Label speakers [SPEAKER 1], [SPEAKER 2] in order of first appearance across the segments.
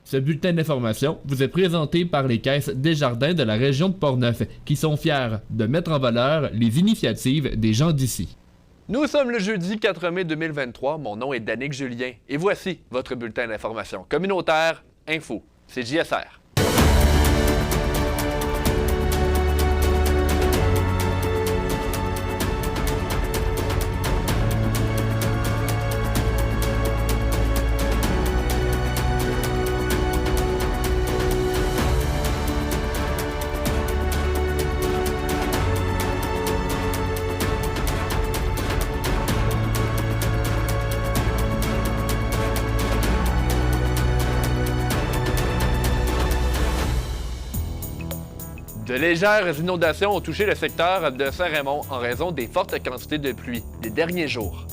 [SPEAKER 1] Ce bulletin d'information vous est présenté par les caisses Desjardins de la région de Portneuf, qui sont fiers de mettre en valeur les initiatives des gens d'ici.
[SPEAKER 2] Nous sommes le jeudi 4 mai 2023. Mon nom est Danick Julien et voici votre bulletin d'information communautaire Info, CJSR. De légères inondations ont touché le secteur de Saint-Raymond en raison des fortes quantités de pluie des derniers jours.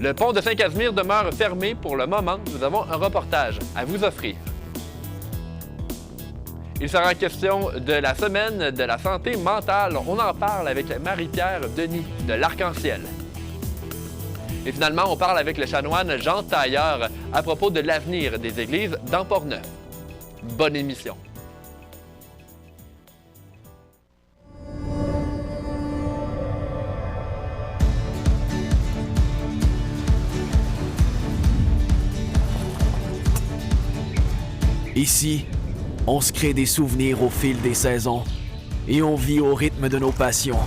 [SPEAKER 2] Le pont de Saint-Casimir demeure fermé pour le moment. Nous avons un reportage à vous offrir. Il sera question de la semaine de la santé mentale. On en parle avec Marie-Pierre Denis de l'Arc-en-Ciel. Et finalement, on parle avec le chanoine Jean Tailleur à propos de l'avenir des églises dans Portneuf. Bonne émission.
[SPEAKER 3] Ici, on se crée des souvenirs au fil des saisons et on vit au rythme de nos passions.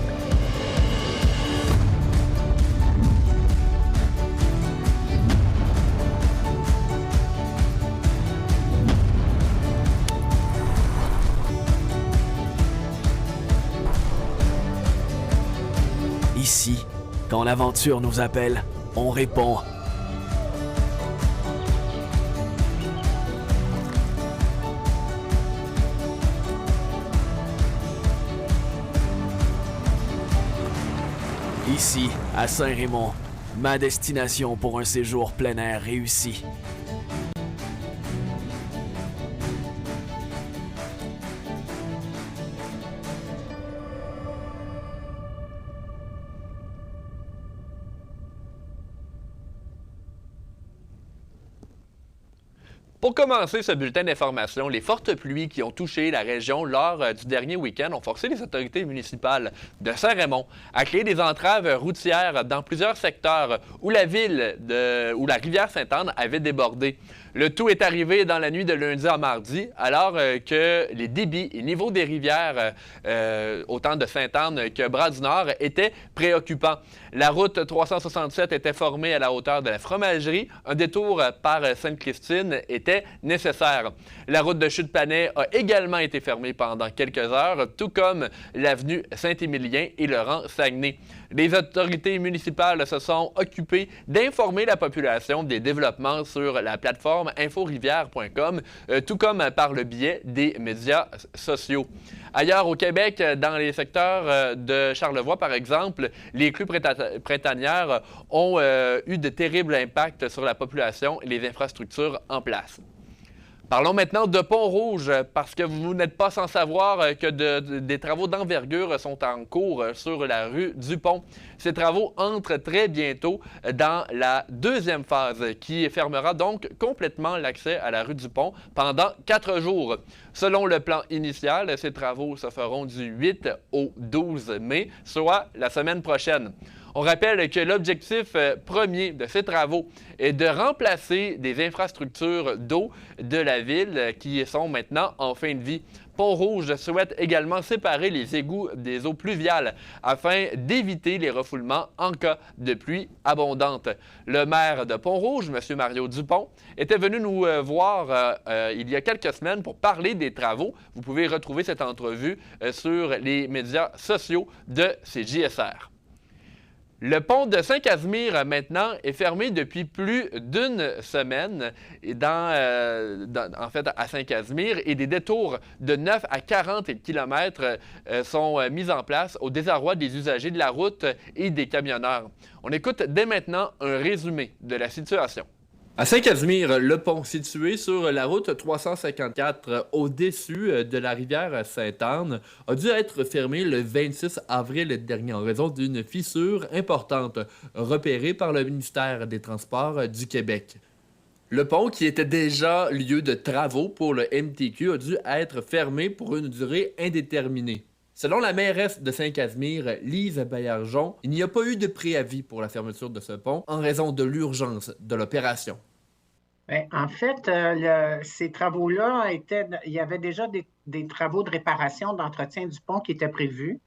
[SPEAKER 3] Ici, quand l'aventure nous appelle, on répond. Ici, à Saint-Raymond, ma destination pour un séjour plein air réussi.
[SPEAKER 2] Pour commencer ce bulletin d'information, les fortes pluies qui ont touché la région lors du dernier week-end ont forcé les autorités municipales de Saint-Raymond à créer des entraves routières dans plusieurs secteurs où la rivière Sainte-Anne avait débordé. Le tout est arrivé dans la nuit de lundi à mardi, alors que les débits et niveaux des rivières, autant de Sainte-Anne que Bras-du-Nord, étaient préoccupants. La route 367 était formée à la hauteur de la fromagerie. Un détour par Sainte-Christine était nécessaire. La route de Chute-Panay a également été fermée pendant quelques heures, tout comme l'avenue Saint-Émilien et le rang Saguenay. Les autorités municipales se sont occupées d'informer la population des développements sur la plateforme inforivière.com, tout comme par le biais des médias sociaux. Ailleurs au Québec, dans les secteurs de Charlevoix, par exemple, les crues printanières ont eu de terribles impacts sur la population et les infrastructures en place. Parlons maintenant de Pont-Rouge, parce que vous n'êtes pas sans savoir que des travaux d'envergure sont en cours sur la rue du Pont. Ces travaux entrent très bientôt dans la deuxième phase, qui fermera donc complètement l'accès à la rue du Pont pendant 4 jours. Selon le plan initial, ces travaux se feront du 8 au 12 mai, soit la semaine prochaine. On rappelle que l'objectif premier de ces travaux est de remplacer des infrastructures d'eau de la ville qui sont maintenant en fin de vie. Pont-Rouge souhaite également séparer les égouts des eaux pluviales afin d'éviter les refoulements en cas de pluie abondante. Le maire de Pont-Rouge, M. Mario Dupont, était venu nous voir il y a quelques semaines pour parler des travaux. Vous pouvez retrouver cette entrevue sur les médias sociaux de CJSR. Le pont de Saint-Casimir, maintenant, est fermé depuis plus d'une semaine en fait, à Saint-Casimir, et des détours de 9 à 40 km sont mis en place au désarroi des usagers de la route et des camionneurs. On écoute dès maintenant un résumé de la situation. À Saint-Casimir, le pont situé sur la route 354 au-dessus de la rivière Sainte-Anne a dû être fermé le 26 avril dernier en raison d'une fissure importante repérée par le ministère des Transports du Québec. Le pont, qui était déjà lieu de travaux pour le MTQ, a dû être fermé pour une durée indéterminée. Selon la mairesse de Saint-Casimir, Lise Baillargeon, il n'y a pas eu de préavis pour la fermeture de ce pont en raison de l'urgence de l'opération.
[SPEAKER 4] Bien, en fait, ces travaux-là il y avait déjà des travaux de réparation, d'entretien du pont qui étaient prévus.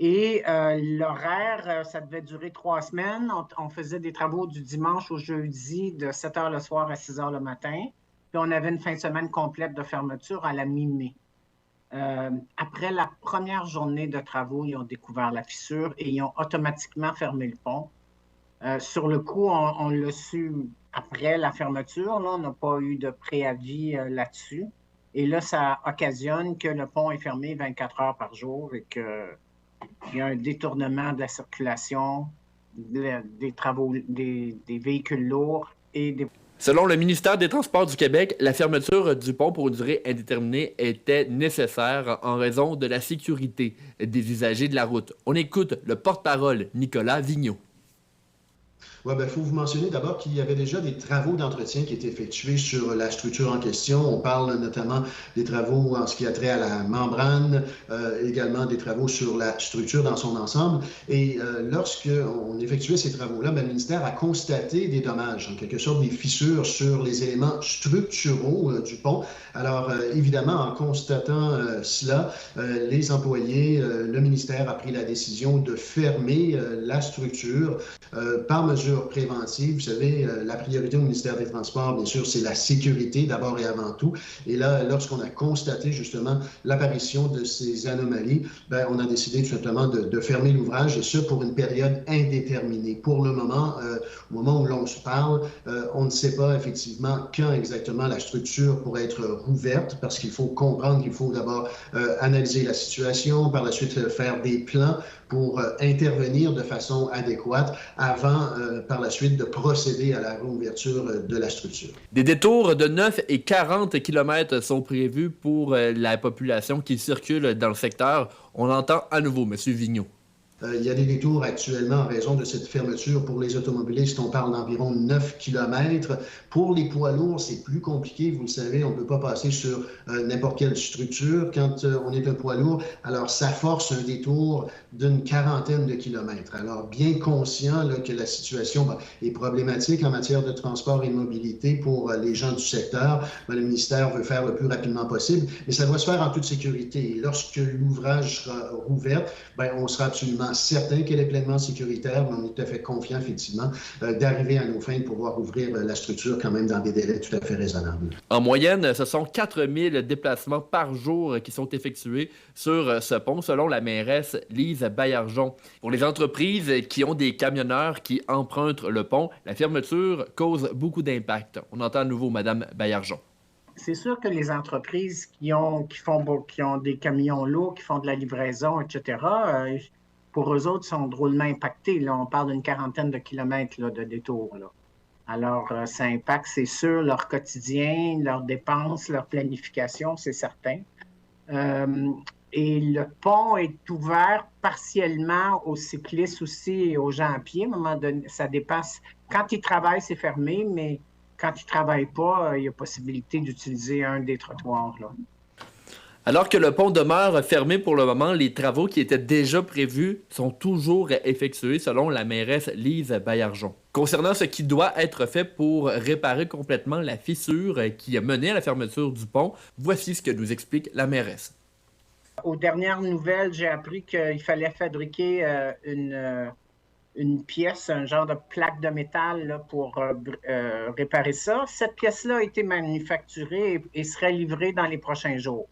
[SPEAKER 4] Et l'horaire, ça devait durer 3 semaines. On faisait des travaux du dimanche au jeudi de 7 h le soir à 6 h le matin. Puis on avait une fin de semaine complète de fermeture à la mi-mai. Après la première journée de travaux, ils ont découvert la fissure et ils ont automatiquement fermé le pont. Sur le coup, on l'a su après la fermeture. Là, on n'a pas eu de préavis là-dessus. Et là, ça occasionne que le pont est fermé 24 heures par jour et qu'il y a un détournement de la circulation, des travaux, des véhicules lourds et des...
[SPEAKER 2] Selon le ministère des Transports du Québec, la fermeture du pont pour une durée indéterminée était nécessaire en raison de la sécurité des usagers de la route. On écoute le porte-parole Nicolas Vigneault.
[SPEAKER 5] Oui, bien, il faut vous mentionner d'abord qu'il y avait déjà des travaux d'entretien qui étaient effectués sur la structure en question. On parle notamment des travaux en ce qui a trait à la membrane, également des travaux sur la structure dans son ensemble. Et lorsqu'on effectuait ces travaux-là, bien, le ministère a constaté des dommages, en quelque sorte des fissures sur les éléments structuraux du pont. Alors, évidemment, en constatant cela, les employés, le ministère a pris la décision de fermer la structure par mesure préventive. Vous savez, la priorité au ministère des Transports, bien sûr, c'est la sécurité d'abord et avant tout. Et là, lorsqu'on a constaté justement l'apparition de ces anomalies, bien, on a décidé tout simplement de fermer l'ouvrage et ce pour une période indéterminée. Pour le moment, au moment où l'on se parle, on ne sait pas effectivement quand exactement la structure pourrait être rouverte parce qu'il faut comprendre qu'il faut d'abord analyser la situation, par la suite faire des plans pour intervenir de façon adéquate avant, par la suite, de procéder à la réouverture de la structure.
[SPEAKER 2] Des détours de 9 et 40 km sont prévus pour la population qui circule dans le secteur. On l'entend à nouveau, M. Vigneault.
[SPEAKER 5] Il y a des détours actuellement en raison de cette fermeture. Pour les automobilistes, on parle d'environ 9 km. Pour les poids lourds, c'est plus compliqué. Vous le savez, on ne peut pas passer sur n'importe quelle structure. Quand on est un poids lourd, alors ça force un détour d'une 40aine de kilomètres. Alors, bien conscient là, que la situation est problématique en matière de transport et de mobilité pour les gens du secteur, le ministère veut faire le plus rapidement possible, mais ça doit se faire en toute sécurité. Et lorsque l'ouvrage sera rouvert, bien, on sera absolument certain qu'elle est pleinement sécuritaire, mais on est tout à fait confiant, effectivement, d'arriver à nos fins de pouvoir ouvrir la structure quand même dans des délais tout à fait raisonnables.
[SPEAKER 2] En moyenne, ce sont 4000 déplacements par jour qui sont effectués sur ce pont, selon la mairesse Lise Baillargeon. Pour les entreprises qui ont des camionneurs qui empruntent le pont, la fermeture cause beaucoup d'impact. On entend à nouveau Mme Baillargeon.
[SPEAKER 4] C'est sûr que les entreprises qui ont des camions lourds, qui font de la livraison, etc., pour eux autres, sont drôlement impactés. Là, on parle d'une 40aine de kilomètres là, de détour. Là. Alors, ça impacte, c'est sûr, leur quotidien, leurs dépenses, leur planification, c'est certain. Et le pont est ouvert partiellement aux cyclistes aussi et aux gens à pied. À un moment donné, ça dépasse. Quand ils travaillent, c'est fermé, mais quand ils ne travaillent pas, il y a possibilité d'utiliser un des trottoirs. Là.
[SPEAKER 2] Alors que le pont demeure fermé pour le moment, les travaux qui étaient déjà prévus sont toujours effectués selon la mairesse Lise Baillargeon. Concernant ce qui doit être fait pour réparer complètement la fissure qui a mené à la fermeture du pont, voici ce que nous explique la mairesse.
[SPEAKER 4] Aux dernières nouvelles, j'ai appris qu'il fallait fabriquer une pièce, un genre de plaque de métal là, pour réparer ça. Cette pièce-là a été manufacturée et serait livrée dans les prochains jours.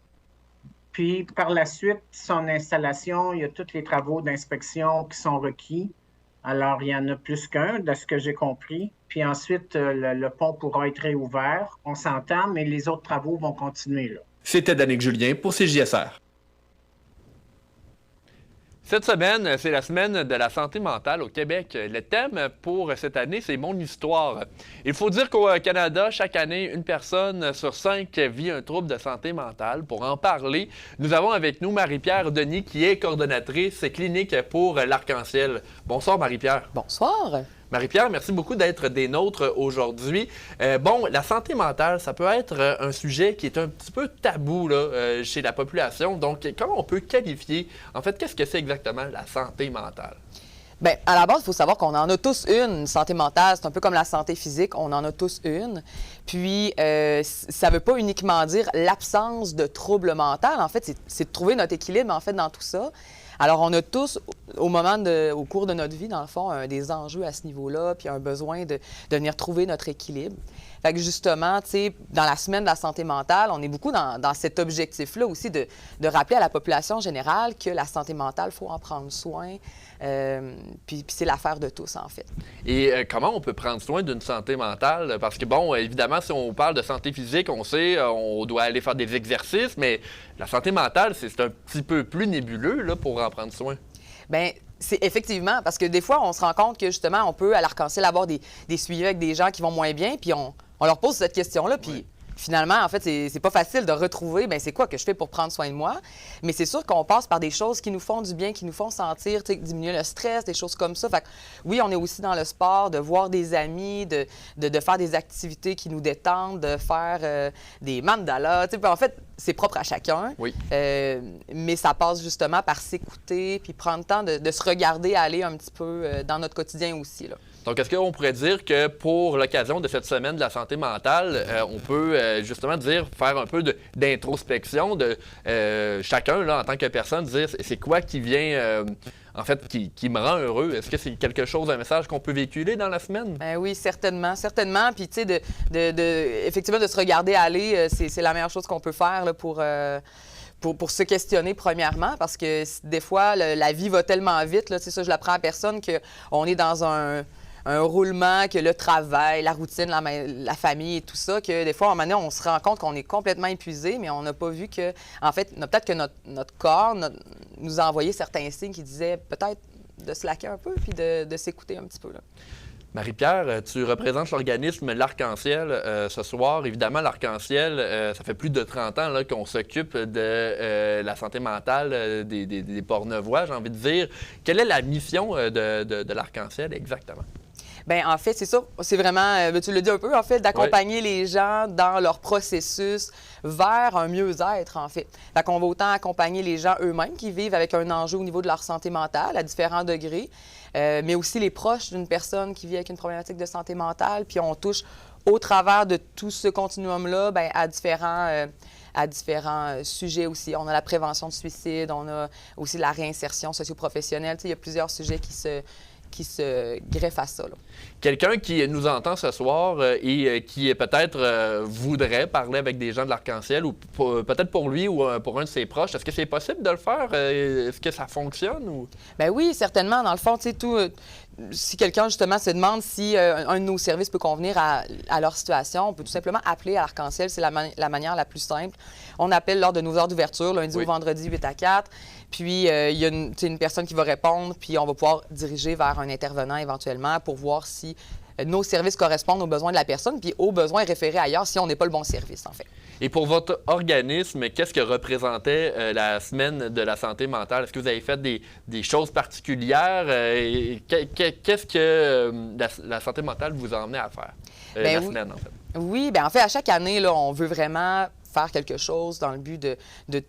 [SPEAKER 4] Puis, par la suite, son installation, il y a tous les travaux d'inspection qui sont requis. Alors, il y en a plus qu'un, de ce que j'ai compris. Puis ensuite, le pont pourra être réouvert. On s'entend, mais les autres travaux vont continuer. Là.
[SPEAKER 2] C'était Danick Julien pour CJSR. Cette semaine, c'est la semaine de la santé mentale au Québec. Le thème pour cette année, c'est mon histoire. Il faut dire qu'au Canada, chaque année, une personne sur 5 vit un trouble de santé mentale. Pour en parler, nous avons avec nous Marie-Pierre Denis, qui est coordonnatrice clinique pour l'Arc-en-Ciel. Bonsoir, Marie-Pierre.
[SPEAKER 6] Bonsoir.
[SPEAKER 2] Marie-Pierre, merci beaucoup d'être des nôtres aujourd'hui. La santé mentale, ça peut être un sujet qui est un petit peu tabou là, chez la population. Donc, comment on peut qualifier, en fait, qu'est-ce que c'est exactement la santé mentale?
[SPEAKER 6] Bien, à la base, il faut savoir qu'on en a tous une santé mentale. C'est un peu comme la santé physique, on en a tous une. Puis, ça ne veut pas uniquement dire l'absence de troubles mentaux. En fait, c'est de trouver notre équilibre, en fait, dans tout ça. Alors, on a tous, au cours de notre vie, dans le fond, des enjeux à ce niveau-là, puis un besoin de venir trouver notre équilibre. Fait que justement, tu sais, dans la semaine de la santé mentale, on est beaucoup dans cet objectif-là aussi de rappeler à la population générale que la santé mentale, il faut en prendre soin. Puis c'est l'affaire de tous, en fait.
[SPEAKER 2] Et comment on peut prendre soin d'une santé mentale? Parce que, bon, évidemment, si on parle de santé physique, on sait, on doit aller faire des exercices, mais la santé mentale, c'est un petit peu plus nébuleux là, pour en prendre soin.
[SPEAKER 6] Bien, c'est effectivement, parce que des fois, on se rend compte que, justement, on peut, à l'Arc-en-Ciel, avoir des suivis avec des gens qui vont moins bien, puis on leur pose cette question-là, puis... Oui. Finalement, en fait, c'est pas facile de retrouver, bien, c'est quoi que je fais pour prendre soin de moi. Mais c'est sûr qu'on passe par des choses qui nous font du bien, qui nous font sentir, diminuer le stress, des choses comme ça. Fait que, oui, on est aussi dans le sport, de voir des amis, de faire des activités qui nous détendent, de faire des mandalas. En fait, c'est propre à chacun. Oui. Mais ça passe justement par s'écouter, puis prendre le temps de se regarder aller un petit peu dans notre quotidien aussi, là.
[SPEAKER 2] Donc, est-ce qu'on pourrait dire que pour l'occasion de cette semaine de la santé mentale, on peut justement faire un peu d'introspection de chacun, là, en tant que personne, dire c'est quoi qui vient, en fait, qui me rend heureux? Est-ce que c'est quelque chose, un message qu'on peut véhiculer dans la semaine?
[SPEAKER 6] Bien oui, certainement. Puis, tu sais, effectivement, de se regarder aller, c'est la meilleure chose qu'on peut faire là, pour se questionner premièrement, parce que des fois, la vie va tellement vite, là, ça, je l'apprends à personne, qu'on est dans un roulement, que le travail, la routine, la famille et tout ça, que des fois, à un moment donné, on se rend compte qu'on est complètement épuisé, mais on n'a pas vu que, en fait, peut-être que notre corps nous a envoyé certains signes qui disaient peut-être de se laquer un peu puis de s'écouter un petit peu, là.
[SPEAKER 2] Marie-Pierre, tu représentes l'organisme L'Arc-en-Ciel ce soir. Évidemment, L'Arc-en-Ciel, ça fait plus de 30 ans là, qu'on s'occupe de la santé mentale des Portneuvois, j'ai envie de dire. Quelle est la mission de L'Arc-en-Ciel exactement?
[SPEAKER 6] Bien, en fait, c'est ça. C'est vraiment, tu l'as dit un peu, en fait, d'accompagner les gens dans leur processus vers un mieux-être, en fait. Fait qu'on va autant accompagner les gens eux-mêmes qui vivent avec un enjeu au niveau de leur santé mentale à différents degrés, mais aussi les proches d'une personne qui vit avec une problématique de santé mentale. Puis on touche au travers de tout ce continuum-là bien, à différents sujets aussi. On a la prévention de suicide, on a aussi la réinsertion socio-professionnelle. Tu sais, il y a plusieurs sujets qui se greffent à ça, là.
[SPEAKER 2] Quelqu'un qui nous entend ce soir et qui peut-être voudrait parler avec des gens de l'Arc-en-Ciel, ou peut-être pour lui ou pour un de ses proches, est-ce que c'est possible de le faire? Est-ce que ça fonctionne? Ou...
[SPEAKER 6] Bien oui, certainement. Dans le fond, tu sais, si quelqu'un, justement, se demande si un de nos services peut convenir à leur situation, on peut tout simplement appeler à l'Arc-en-Ciel. C'est la manière la plus simple. On appelle lors de nos heures d'ouverture, lundi ou vendredi, 8 à 4. Puis, il y a une personne qui va répondre, puis on va pouvoir diriger vers un intervenant éventuellement pour voir si nos services correspondent aux besoins de la personne, puis aux besoins référés ailleurs si on n'est pas le bon service, en fait.
[SPEAKER 2] Et pour votre organisme, qu'est-ce que représentait la semaine de la santé mentale? Est-ce que vous avez fait des choses particulières? Qu'est-ce que la santé mentale vous a emmené à faire la semaine, en fait? Oui,
[SPEAKER 6] bien, en fait, à chaque année, là, on veut vraiment faire quelque chose dans le but de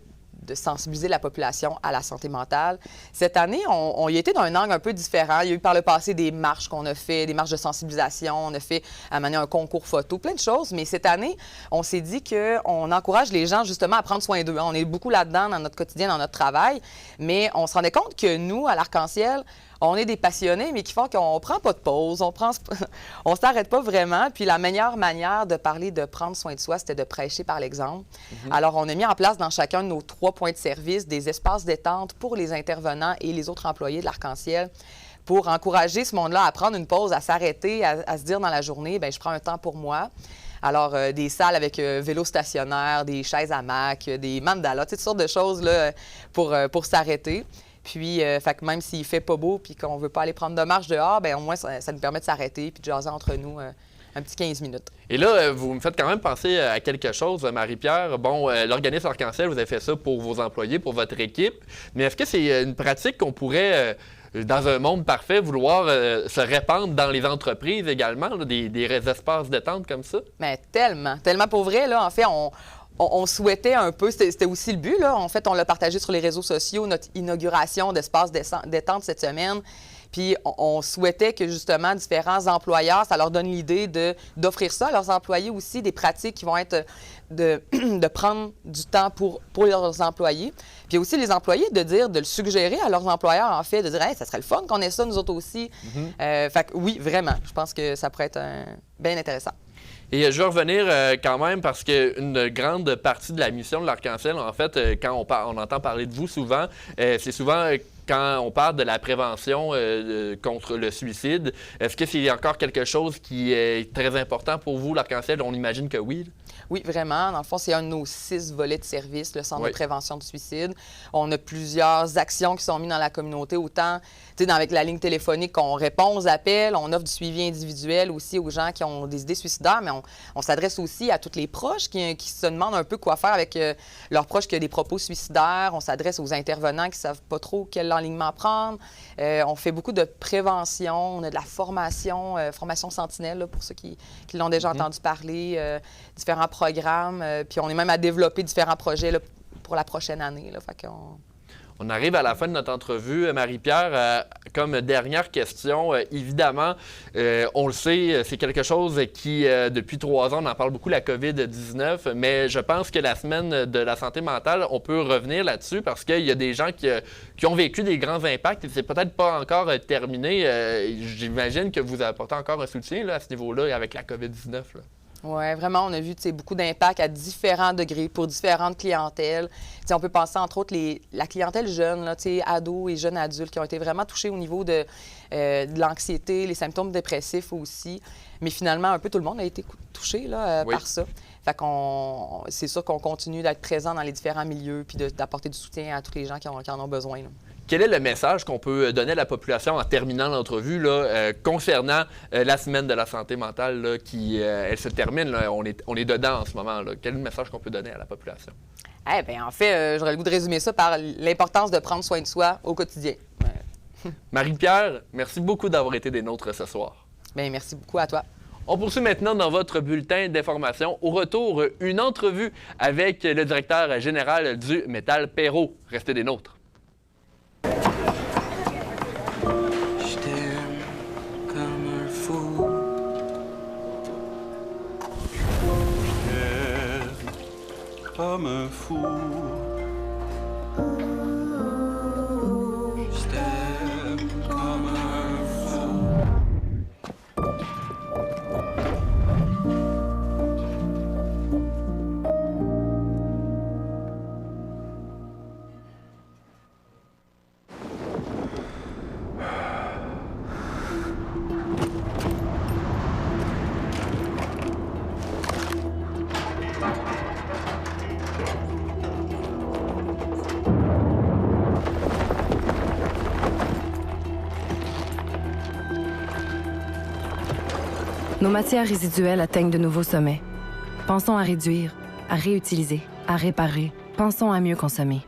[SPEAKER 6] sensibiliser la population à la santé mentale. Cette année, on y était d'un angle un peu différent. Il y a eu par le passé des marches qu'on a fait, des marches de sensibilisation. On a fait à un concours photo, plein de choses. Mais cette année, on s'est dit qu'on encourage les gens justement à prendre soin d'eux. On est beaucoup là-dedans dans notre quotidien, dans notre travail. Mais on se rendait compte que nous, à l'Arc-en-Ciel, on est des passionnés, mais qui font qu'on ne prend pas de pause, on s'arrête pas vraiment. Puis la meilleure manière de parler de prendre soin de soi, c'était de prêcher par l'exemple. Alors, on a mis en place dans chacun de nos 3 points de service des espaces détente pour les intervenants et les autres employés de l'Arc-en-Ciel pour encourager ce monde-là à prendre une pause, à s'arrêter, à se dire dans la journée, bien, je prends un temps pour moi. Alors, des salles avec vélo stationnaire, des chaises hamac, des mandalas, toutes sortes de choses là, pour s'arrêter. Puis, fait que même s'il ne fait pas beau et qu'on ne veut pas aller prendre de marche dehors, bien, au moins, ça nous permet de s'arrêter et de jaser entre nous un petit 15 minutes.
[SPEAKER 2] Et là, vous me faites quand même penser à quelque chose, Marie-Pierre. Bon, l'organisme Arc-en-Ciel, vous avez fait ça pour vos employés, pour votre équipe. Mais est-ce que c'est une pratique qu'on pourrait dans un monde parfait, vouloir se répandre dans les entreprises également, là, des espaces de détente comme ça?
[SPEAKER 6] Mais tellement pour vrai, là, en fait, on souhaitait un peu, c'était aussi le but, là. En fait, on l'a partagé sur les réseaux sociaux, notre inauguration d'espace détente cette semaine. Puis on souhaitait que, justement, différents employeurs, ça leur donne l'idée d'offrir ça à leurs employés aussi, des pratiques qui vont être de prendre du temps pour leurs employés. Puis aussi les employés de le suggérer à leurs employeurs, en fait, de dire « Hey, ça serait le fun qu'on ait ça, nous autres aussi. Fait que oui, vraiment, je pense que ça pourrait être bien intéressant.
[SPEAKER 2] Et je veux revenir quand même parce qu'une grande partie de la mission de l'Arc-en-Ciel, en fait, quand on entend parler de vous souvent, c'est souvent quand on parle de la prévention contre le suicide. Est-ce que c'est encore quelque chose qui est très important pour vous, l'Arc-en-Ciel? On imagine que oui.
[SPEAKER 6] Oui, vraiment. Dans le fond, c'est un de nos 6 volets de service, le Centre de prévention du suicide. On a plusieurs actions qui sont mises dans la communauté, autant avec la ligne téléphonique qu'on répond aux appels, on offre du suivi individuel aussi aux gens qui ont des idées suicidaires, mais on s'adresse aussi à tous les proches qui se demandent un peu quoi faire avec leurs proches qui ont des propos suicidaires. On s'adresse aux intervenants qui ne savent pas trop quel enlignement prendre. On fait beaucoup de prévention, on a de la formation, formation sentinelle là, pour ceux qui l'ont déjà entendu parler, différents programmes, puis on est même à développer différents projets là, pour la prochaine année. Là, fait
[SPEAKER 2] on arrive à la fin de notre entrevue. Marie-Pierre, comme dernière question, évidemment, on le sait, c'est quelque chose qui, depuis 3 ans, on en parle beaucoup, la COVID-19, mais je pense que la semaine de la santé mentale, on peut revenir là-dessus parce qu'il y a des gens qui ont vécu des grands impacts et c'est peut-être pas encore terminé. J'imagine que vous apportez encore un soutien là, à ce niveau-là avec la COVID-19. Là.
[SPEAKER 6] Oui, vraiment, on a vu beaucoup d'impacts à différents degrés pour différentes clientèles. T'sais, on peut penser, entre autres, la clientèle jeune, là, ados et jeunes adultes qui ont été vraiment touchés au niveau de l'anxiété, les symptômes dépressifs aussi. Mais finalement, un peu tout le monde a été touché là, par ça. Fait c'est sûr qu'on continue d'être présent dans les différents milieux puis d'apporter du soutien à tous les gens qui en ont besoin. Là.
[SPEAKER 2] Quel est le message qu'on peut donner à la population en terminant l'entrevue là, concernant la semaine de la santé mentale là, qui elle se termine, là, on est dedans en ce moment. Là. Quel est le message qu'on peut donner à la population?
[SPEAKER 6] Eh bien, en fait, j'aurais le goût de résumer ça par l'importance de prendre soin de soi au quotidien.
[SPEAKER 2] Marie-Pierre, merci beaucoup d'avoir été des nôtres ce soir.
[SPEAKER 6] Bien, merci beaucoup à toi.
[SPEAKER 2] On poursuit maintenant dans votre bulletin d'information. Au retour, une entrevue avec le directeur général du Métal Perrault. Restez des nôtres.
[SPEAKER 7] Je t'aime comme un fou. Je t'aime comme un fou. Je t'aime comme un fou.
[SPEAKER 8] Nos matières résiduelles atteignent de nouveaux sommets. Pensons à réduire, à réutiliser, à réparer. Pensons à mieux consommer.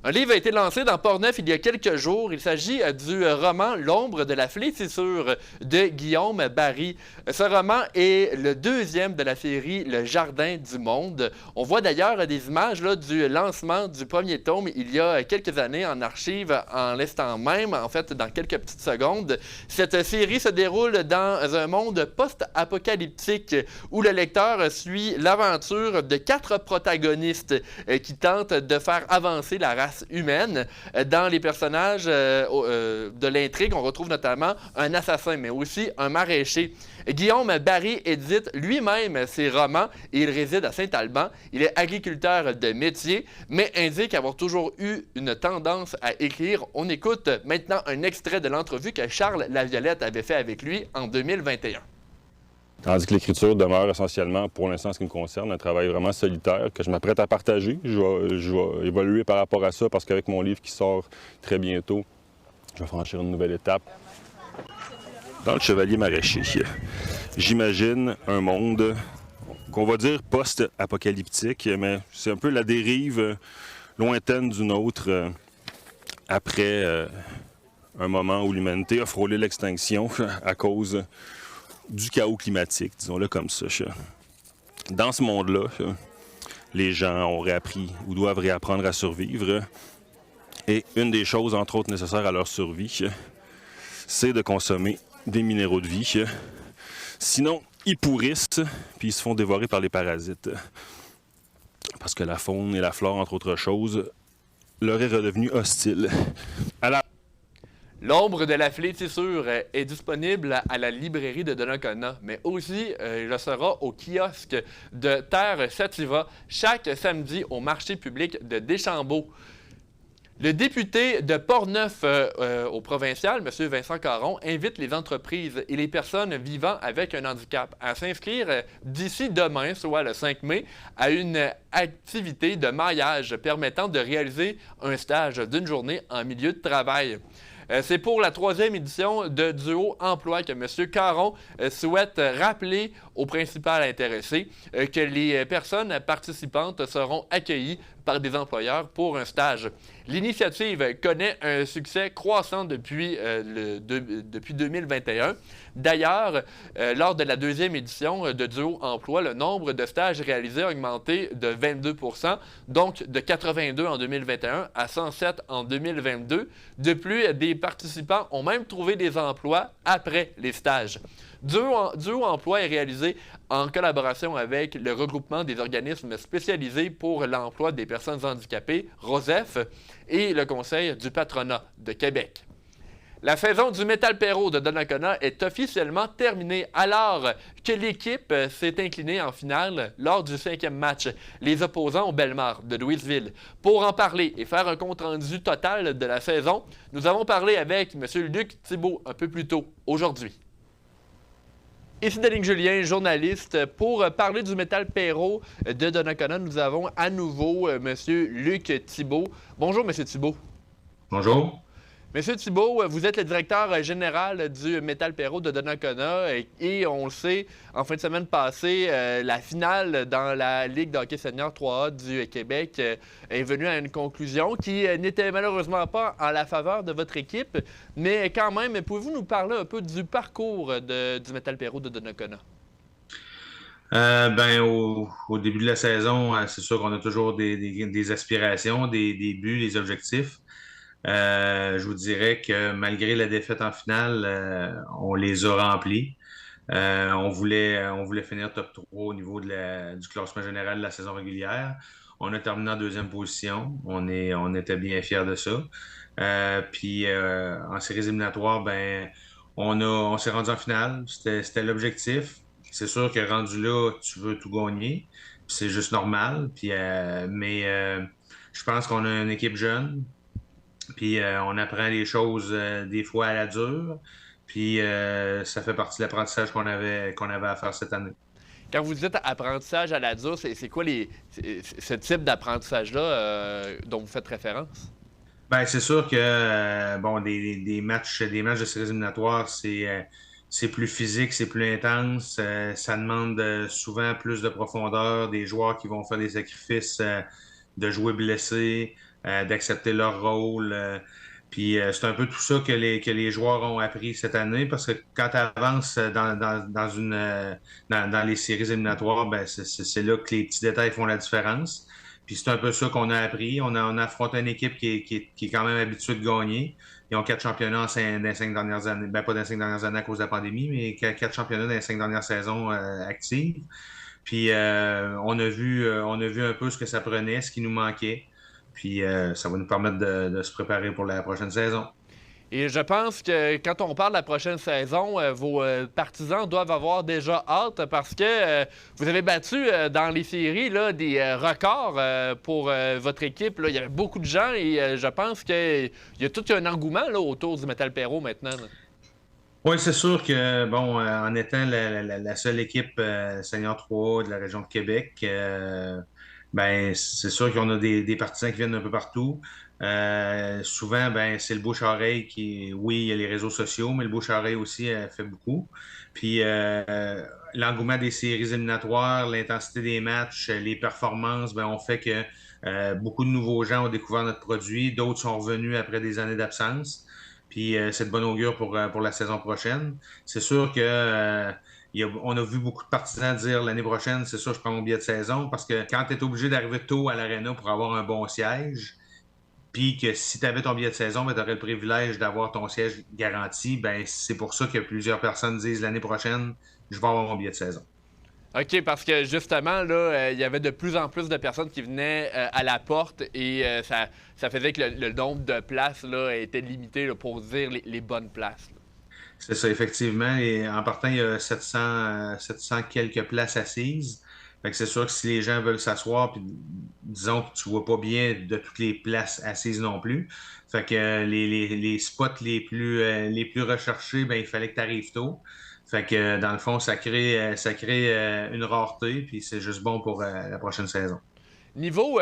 [SPEAKER 2] Un livre a été lancé dans Portneuf il y a quelques jours. Il s'agit du roman « L'ombre de la flétrissure » de Guillaume Barry. Ce roman est le 2e de la série « Le jardin du monde ». On voit d'ailleurs des images là, du lancement du premier tome il y a quelques années en archive en l'instant même, en fait, dans quelques petites secondes. Cette série se déroule dans un monde post-apocalyptique où le lecteur suit l'aventure de 4 protagonistes qui tentent de faire avancer la race humaine. Dans les personnages de l'intrigue, on retrouve notamment un assassin, mais aussi un maraîcher. Guillaume Barry édite lui-même ses romans et il réside à Saint-Alban. Il est agriculteur de métier, mais indique avoir toujours eu une tendance à écrire. On écoute maintenant un extrait de l'entrevue que Charles Laviolette avait fait avec lui en 2021.
[SPEAKER 9] Tandis que l'écriture demeure essentiellement, pour l'instant, ce qui me concerne, un travail vraiment solitaire que je m'apprête à partager. Je vais évoluer par rapport à ça parce qu'avec mon livre qui sort très bientôt, je vais franchir une nouvelle étape. Dans le Chevalier maraîcher, j'imagine un monde qu'on va dire post-apocalyptique, mais c'est un peu la dérive lointaine d'une autre après un moment où l'humanité a frôlé l'extinction à cause du chaos climatique, disons-le comme ça. Dans ce monde-là, les gens ont réappris ou doivent réapprendre à survivre. Et une des choses, entre autres, nécessaires à leur survie, c'est de consommer des minéraux de vie. Sinon, ils pourrissent, puis ils se font dévorer par les parasites. Parce que la faune et la flore, entre autres choses, leur est redevenue hostile.
[SPEAKER 2] L'ombre de la flétissure est disponible à la librairie de Donnacona, mais aussi il le sera au kiosque de Terre Sativa chaque samedi au marché public de Deschambault. Le député de Portneuf au provincial, M. Vincent Caron, invite les entreprises et les personnes vivant avec un handicap à s'inscrire d'ici demain, soit le 5 mai, à une activité de maillage permettant de réaliser un stage d'une journée en milieu de travail. C'est pour la 3e édition de Duo Emploi que M. Caron souhaite rappeler aux principales intéressés que les personnes participantes seront accueillies par des employeurs pour un stage. L'initiative connaît un succès croissant depuis 2021. D'ailleurs, lors de la 2e édition de Duo Emploi, le nombre de stages réalisés a augmenté de 22 %, donc de 82 en 2021 à 107 en 2022. De plus, des participants ont même trouvé des emplois après les stages. Duo Emploi est réalisé en collaboration avec le regroupement des organismes spécialisés pour l'emploi des personnes handicapées, ROSEF, et le Conseil du patronat de Québec. La saison du Metal Perro de Donnacona est officiellement terminée alors que l'équipe s'est inclinée en finale lors du 5e match, les opposants au Bellemare de Louisville. Pour en parler et faire un compte-rendu total de la saison, nous avons parlé avec M. Luc Thibault un peu plus tôt aujourd'hui. Ici Danick Julien, journaliste. Pour parler du Metal Perro de Donnacona, nous avons à nouveau M. Luc Thibault. Bonjour, M. Thibault.
[SPEAKER 10] Bonjour.
[SPEAKER 2] Monsieur Thibault, vous êtes le directeur général du Metal Perro de Donnacona et on le sait, en fin de semaine passée, la finale dans la Ligue de hockey senior 3A du Québec est venue à une conclusion qui n'était malheureusement pas en la faveur de votre équipe, mais quand même, pouvez-vous nous parler un peu du parcours du Metal Perro de Donnacona?
[SPEAKER 10] Au début de la saison, c'est sûr qu'on a toujours des aspirations, des buts, des objectifs. Je vous dirais que malgré la défaite en finale, on les a remplis. On voulait finir top 3 au niveau du classement général de la saison régulière. On a terminé en 2e position. On était bien fiers de ça. En séries éliminatoires, on s'est rendu en finale. C'était l'objectif. C'est sûr que rendu là, tu veux tout gagner. C'est juste normal. Je pense qu'on a une équipe jeune. Puis on apprend les choses des fois à la dure. Puis ça fait partie de l'apprentissage qu'on avait à faire cette année.
[SPEAKER 2] Quand vous dites apprentissage à la dure, c'est quoi ce type d'apprentissage-là dont vous faites référence?
[SPEAKER 10] C'est sûr que des matchs de séries éliminatoires, c'est plus physique, c'est plus intense. Ça demande souvent plus de profondeur, des joueurs qui vont faire des sacrifices de jouer blessés. D'accepter leur rôle. C'est un peu tout ça que les joueurs ont appris cette année parce que quand tu avances dans les séries éliminatoires, c'est là que les petits détails font la différence. Puis c'est un peu ça qu'on a appris. On a affronté une équipe qui est quand même habituée de gagner. Ils ont 4 championnats dans les 5 dernières années. Pas dans les 5 dernières années à cause de la pandémie, mais 4 championnats dans les 5 dernières saisons actives. Puis on a vu un peu ce que ça prenait, ce qui nous manquait. Puis ça va nous permettre de se préparer pour la prochaine saison.
[SPEAKER 2] Et je pense que quand on parle de la prochaine saison, vos partisans doivent avoir déjà hâte parce que vous avez battu dans les séries là, des records pour votre équipe. Là. Il y avait beaucoup de gens et je pense qu'il y a tout un engouement là, autour du Metal Perro maintenant. Là.
[SPEAKER 10] Oui, c'est sûr que, en étant la seule équipe senior 3 de la région de Québec, c'est sûr qu'on a des partisans qui viennent un peu partout. Souvent, c'est le bouche-oreille oui, il y a les réseaux sociaux, mais le bouche-oreille aussi fait beaucoup. Puis l'engouement des séries éliminatoires, l'intensité des matchs, les performances, on fait que Beaucoup de nouveaux gens ont découvert notre produit, d'autres sont revenus après des années d'absence. Puis c'est de bon augure pour la saison prochaine. C'est sûr que on a vu beaucoup de partisans dire l'année prochaine, c'est sûr, je prends mon billet de saison, parce que quand tu es obligé d'arriver tôt à l'aréna pour avoir un bon siège, puis que si tu avais ton billet de saison, ben, tu aurais le privilège d'avoir ton siège garanti, ben c'est pour ça que plusieurs personnes disent l'année prochaine, je vais avoir mon billet de saison.
[SPEAKER 2] OK, parce que justement, là, il y avait de plus en plus de personnes qui venaient à la porte et ça faisait que le nombre de places là, était limité là, pour dire les bonnes places. Là.
[SPEAKER 10] C'est ça, effectivement. Et en partant, il y a 700 quelques places assises. Fait que c'est sûr que si les gens veulent s'asseoir, puis disons que tu vois pas bien de toutes les places assises non plus. Fait que les spots les plus recherchés, ben il fallait que tu arrives tôt. Fait que dans le fond, ça crée une rareté, puis c'est juste bon pour la prochaine saison.
[SPEAKER 2] Niveau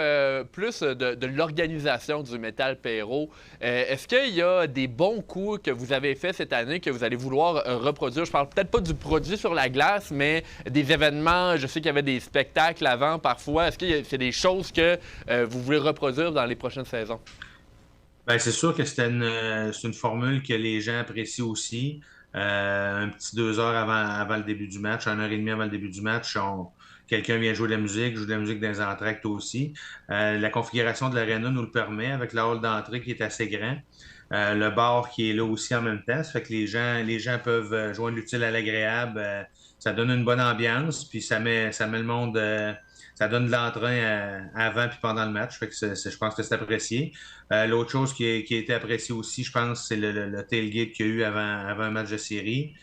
[SPEAKER 2] plus de l'organisation du Métal Perrault, est-ce qu'il y a des bons coups que vous avez faits cette année que vous allez vouloir reproduire? Je parle peut-être pas du produit sur la glace, mais des événements. Je sais qu'il y avait des spectacles avant parfois. Est-ce que c'est des choses que vous voulez reproduire dans les prochaines saisons?
[SPEAKER 10] Bien, c'est sûr que c'est une formule que les gens apprécient aussi. Un petit 2 heures avant le début du match, 1h30 avant le début du match, quelqu'un vient jouer de la musique, joue de la musique dans les entractes aussi. La configuration de l'aréna nous le permet avec la hall d'entrée qui est assez grand. Le bar qui est là aussi en même temps. Ça fait que les gens peuvent joindre l'utile à l'agréable. Ça donne une bonne ambiance, puis ça met le monde... ça donne de l'entrain avant puis pendant le match. Fait que je pense que c'est apprécié. L'autre chose qui a été appréciée aussi, je pense, c'est le tailgate qu'il y a eu avant un match de série.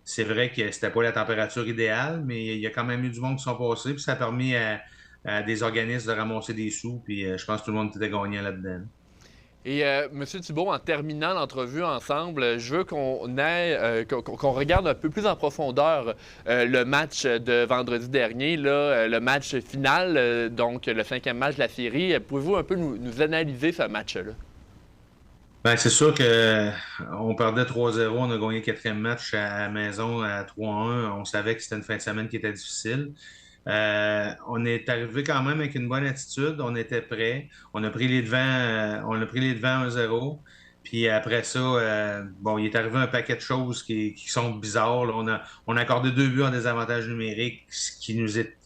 [SPEAKER 10] C'est vrai que c'était pas la température idéale, mais il y a quand même eu du monde qui sont passés, puis ça a permis à des organismes de ramasser des sous, puis je pense que tout le monde était gagnant là-dedans.
[SPEAKER 2] Et M. Thibault, en terminant l'entrevue ensemble, je veux qu'on regarde un peu plus en profondeur le match de vendredi dernier, là, le match final, donc le 5e match de la série. Pouvez-vous un peu nous analyser ce match-là?
[SPEAKER 10] Bien, c'est sûr qu'on perdait 3-0, on a gagné le 4e match à la maison à 3-1. On savait que c'était une fin de semaine qui était difficile. On est arrivé quand même avec une bonne attitude, on était prêts, on a pris les devants 1-0. Puis après ça, il est arrivé un paquet de choses qui sont bizarres. Là. On a accordé 2 buts en désavantage numérique, ce qui nous est...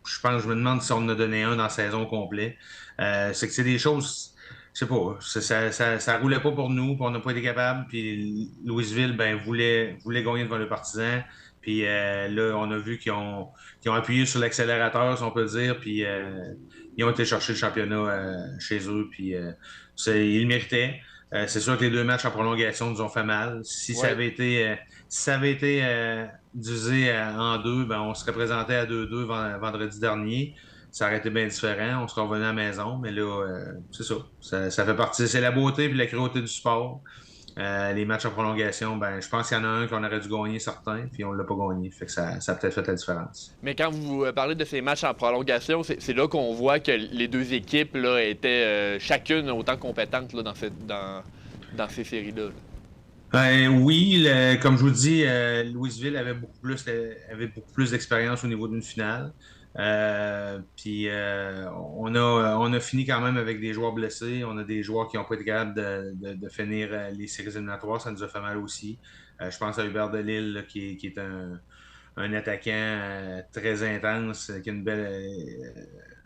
[SPEAKER 10] Je me demande si on en a donné un dans la saison complète. C'est que c'est des choses... Je sais pas, ça roulait pas pour nous, puis on n'a pas été capable. Puis Louisville voulait gagner devant le Partisan. Puis là, on a vu qu'ils ont appuyé sur l'accélérateur, si on peut dire, puis ils ont été chercher le championnat chez eux, puis ils le méritaient. C'est sûr que les 2 matchs en prolongation nous ont fait mal. Si ça avait été divisé en 2, ben, on serait présenté à 2-2 vendredi dernier. Ça aurait été bien différent. On serait revenu à la maison, mais là, c'est ça. Ça fait partie. C'est la beauté et la cruauté du sport. Les matchs en prolongation, ben, je pense qu'il y en a un qu'on aurait dû gagner certains, puis on ne l'a pas gagné. Fait que ça a peut-être fait la différence.
[SPEAKER 2] Mais quand vous parlez de ces matchs en prolongation, c'est là qu'on voit que les 2 équipes là, étaient chacune autant compétentes là, dans ces séries-là.
[SPEAKER 10] Oui, comme je vous dis, Louisville avait beaucoup plus d'expérience au niveau d'une finale. Puis on a fini quand même avec des joueurs blessés. On a des joueurs qui n'ont pas été capables de finir les séries éliminatoires. Ça nous a fait mal aussi. Je pense à Hubert Delille qui est un attaquant très intense, qui a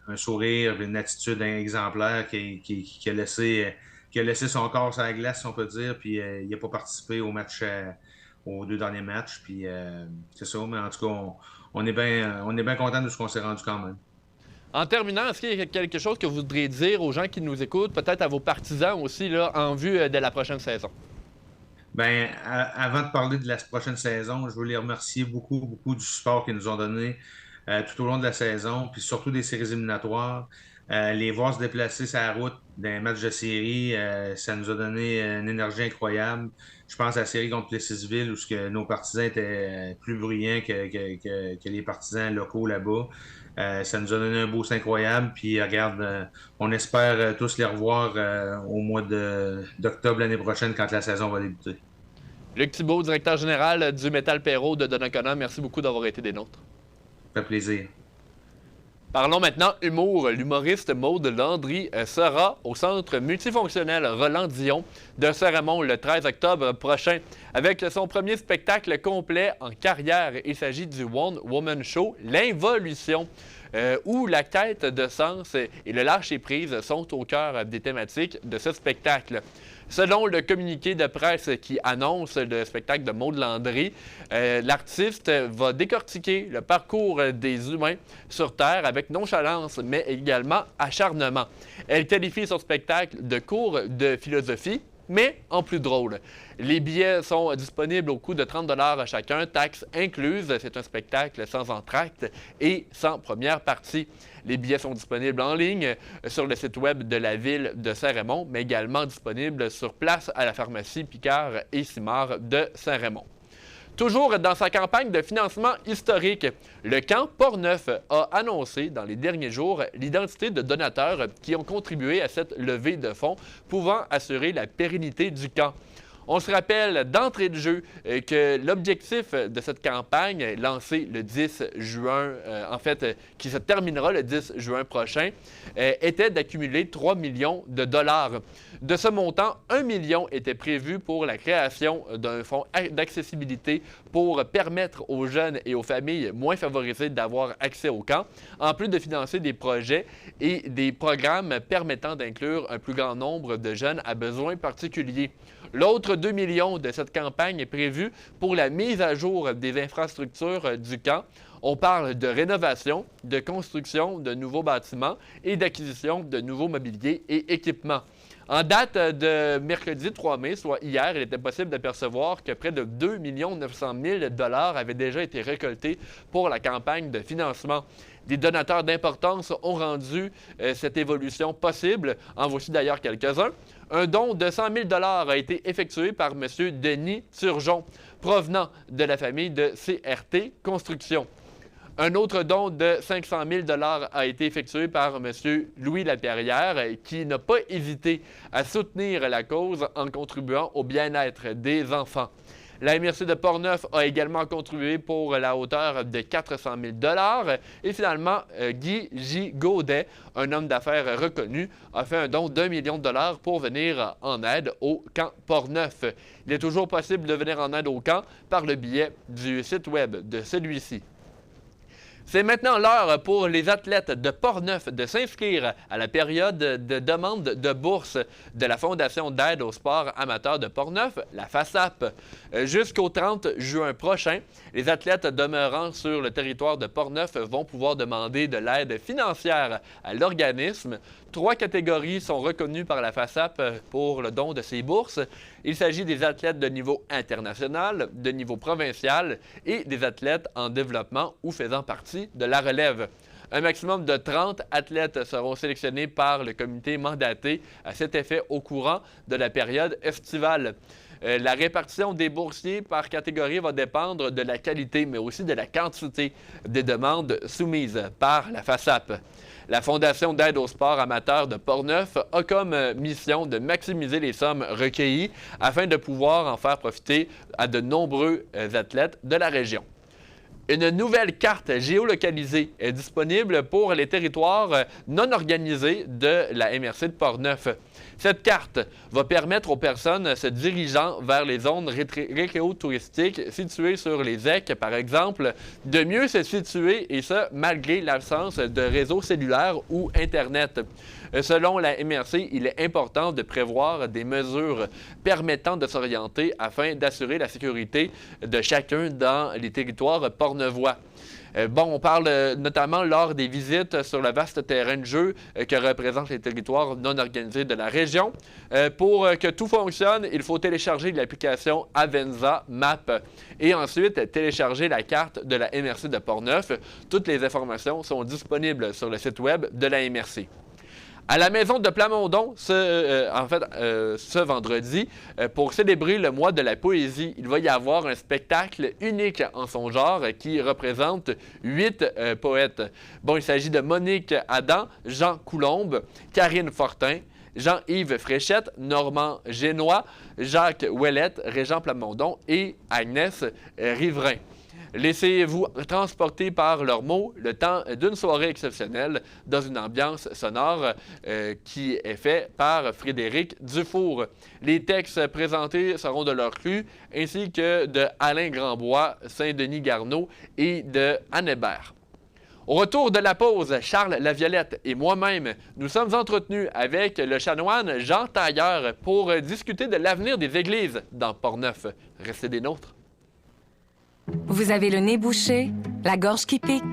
[SPEAKER 10] un sourire, une attitude exemplaire, qui a laissé son corps sur la glace, si on peut dire. Puis il n'a pas participé aux 2 derniers matchs. Puis c'est ça, mais en tout cas, on est bien content de ce qu'on s'est rendu quand même.
[SPEAKER 2] En terminant, est-ce qu'il y a quelque chose que vous voudriez dire aux gens qui nous écoutent, peut-être à vos partisans aussi, là, en vue de la prochaine saison?
[SPEAKER 10] Bien, avant de parler de la prochaine saison, je veux les remercier beaucoup, beaucoup du support qu'ils nous ont donné tout au long de la saison, puis surtout des séries éliminatoires. Les voir se déplacer sur la route d'un match de série, ça nous a donné une énergie incroyable. Je pense à la série contre Plessisville où nos partisans étaient plus bruyants que les partisans locaux là-bas. Ça nous a donné un boost incroyable. Puis regarde, on espère tous les revoir au mois d'octobre l'année prochaine quand la saison va débuter.
[SPEAKER 2] Luc Thibault, directeur général du Métal Perrault de Donnacona, merci beaucoup d'avoir été des nôtres.
[SPEAKER 10] Ça fait plaisir.
[SPEAKER 2] Parlons maintenant humour. L'humoriste Maude Landry sera au centre multifonctionnel Roland-Dion de Saint-Raymond le 13 octobre prochain avec son premier spectacle complet en carrière. Il s'agit du One Woman Show, l'Involution, où la quête de sens et le lâcher-prise sont au cœur des thématiques de ce spectacle. Selon le communiqué de presse qui annonce le spectacle de Maude Landry, l'artiste va décortiquer le parcours des humains sur Terre avec nonchalance, mais également acharnement. Elle qualifie son spectacle de cours de philosophie, mais en plus drôle. Les billets sont disponibles au coût de 30 $ chacun, taxes incluses. C'est un spectacle sans entracte et sans première partie. Les billets sont disponibles en ligne sur le site web de la ville de Saint-Raymond, mais également disponibles sur place à la pharmacie Picard et Simard de Saint-Raymond. Toujours dans sa campagne de financement historique, le camp Portneuf a annoncé dans les derniers jours l'identité de donateurs qui ont contribué à cette levée de fonds pouvant assurer la pérennité du camp. On se rappelle d'entrée de jeu que l'objectif de cette campagne, lancée le 10 juin, qui se terminera le 10 juin prochain, était d'accumuler 3 millions de dollars. De ce montant, 1 million était prévu pour la création d'un fonds d'accessibilité pour permettre aux jeunes et aux familles moins favorisées d'avoir accès au camp, en plus de financer des projets et des programmes permettant d'inclure un plus grand nombre de jeunes à besoins particuliers. L'autre 2 millions de cette campagne est prévu pour la mise à jour des infrastructures du camp. On parle de rénovation, de construction de nouveaux bâtiments et d'acquisition de nouveaux mobiliers et équipements. En date de mercredi 3 mai, soit hier, il était possible d'apercevoir que près de 2 900 000 $ avaient déjà été récoltés pour la campagne de financement. Des donateurs d'importance ont rendu cette évolution possible. En voici d'ailleurs quelques-uns. Un don de 100 000 $ a été effectué par M. Denis Turgeon, provenant de la famille de CRT Construction. Un autre don de 500 000 $ a été effectué par M. Louis Laperrière, qui n'a pas hésité à soutenir la cause en contribuant au bien-être des enfants. La MRC de Portneuf a également contribué pour la hauteur de 400 000 $. Et finalement, Guy J. Gaudet, un homme d'affaires reconnu, a fait un don d'1 million de $ pour venir en aide au camp Portneuf. Il est toujours possible de venir en aide au camp par le biais du site web de celui-ci. C'est maintenant l'heure pour les athlètes de Portneuf de s'inscrire à la période de demande de bourse de la Fondation d'aide au sport amateur de Portneuf, la FASAP. Jusqu'au 30 juin prochain, les athlètes demeurant sur le territoire de Portneuf vont pouvoir demander de l'aide financière à l'organisme. 3 catégories sont reconnues par la FASAP pour le don de ces bourses. Il s'agit des athlètes de niveau international, de niveau provincial et des athlètes en développement ou faisant partie de la relève. Un maximum de 30 athlètes seront sélectionnés par le comité mandaté à cet effet au courant de la période estivale. La répartition des boursiers par catégorie va dépendre de la qualité, mais aussi de la quantité des demandes soumises par la FASAP. La Fondation d'aide au sport amateur de Portneuf a comme mission de maximiser les sommes recueillies afin de pouvoir en faire profiter à de nombreux athlètes de la région. Une nouvelle carte géolocalisée est disponible pour les territoires non organisés de la MRC de Portneuf. Cette carte va permettre aux personnes se dirigeant vers les zones récréotouristiques situées sur les ZEC, par exemple, de mieux se situer, et ce, malgré l'absence de réseau cellulaire ou Internet. Selon la MRC, il est important de prévoir des mesures permettant de s'orienter afin d'assurer la sécurité de chacun dans les territoires portneuvois. On parle notamment lors des visites sur le vaste terrain de jeu que représentent les territoires non organisés de la région. Pour que tout fonctionne, il faut télécharger l'application Avenza Map et ensuite télécharger la carte de la MRC de Portneuf. Toutes les informations sont disponibles sur le site web de la MRC. À la maison de Plamondon, ce vendredi, pour célébrer le mois de la poésie, il va y avoir un spectacle unique en son genre qui représente 8 poètes. Il s'agit de Monique Adam, Jean Coulombe, Karine Fortin, Jean-Yves Fréchette, Normand Génois, Jacques Ouellette, Régent Plamondon et Agnès Riverain. Laissez-vous transporter par leurs mots le temps d'une soirée exceptionnelle dans une ambiance sonore qui est faite par Frédéric Dufour. Les textes présentés seront de leur cru, ainsi que de Alain Grandbois, Saint-Denis Garneau et de Anne Hébert. Au retour de la pause, Charles Laviolette et moi-même, nous sommes entretenus avec le chanoine Jean Tailleur pour discuter de l'avenir des églises dans Portneuf. Restez des nôtres.
[SPEAKER 8] Vous avez le nez bouché, la gorge qui pique,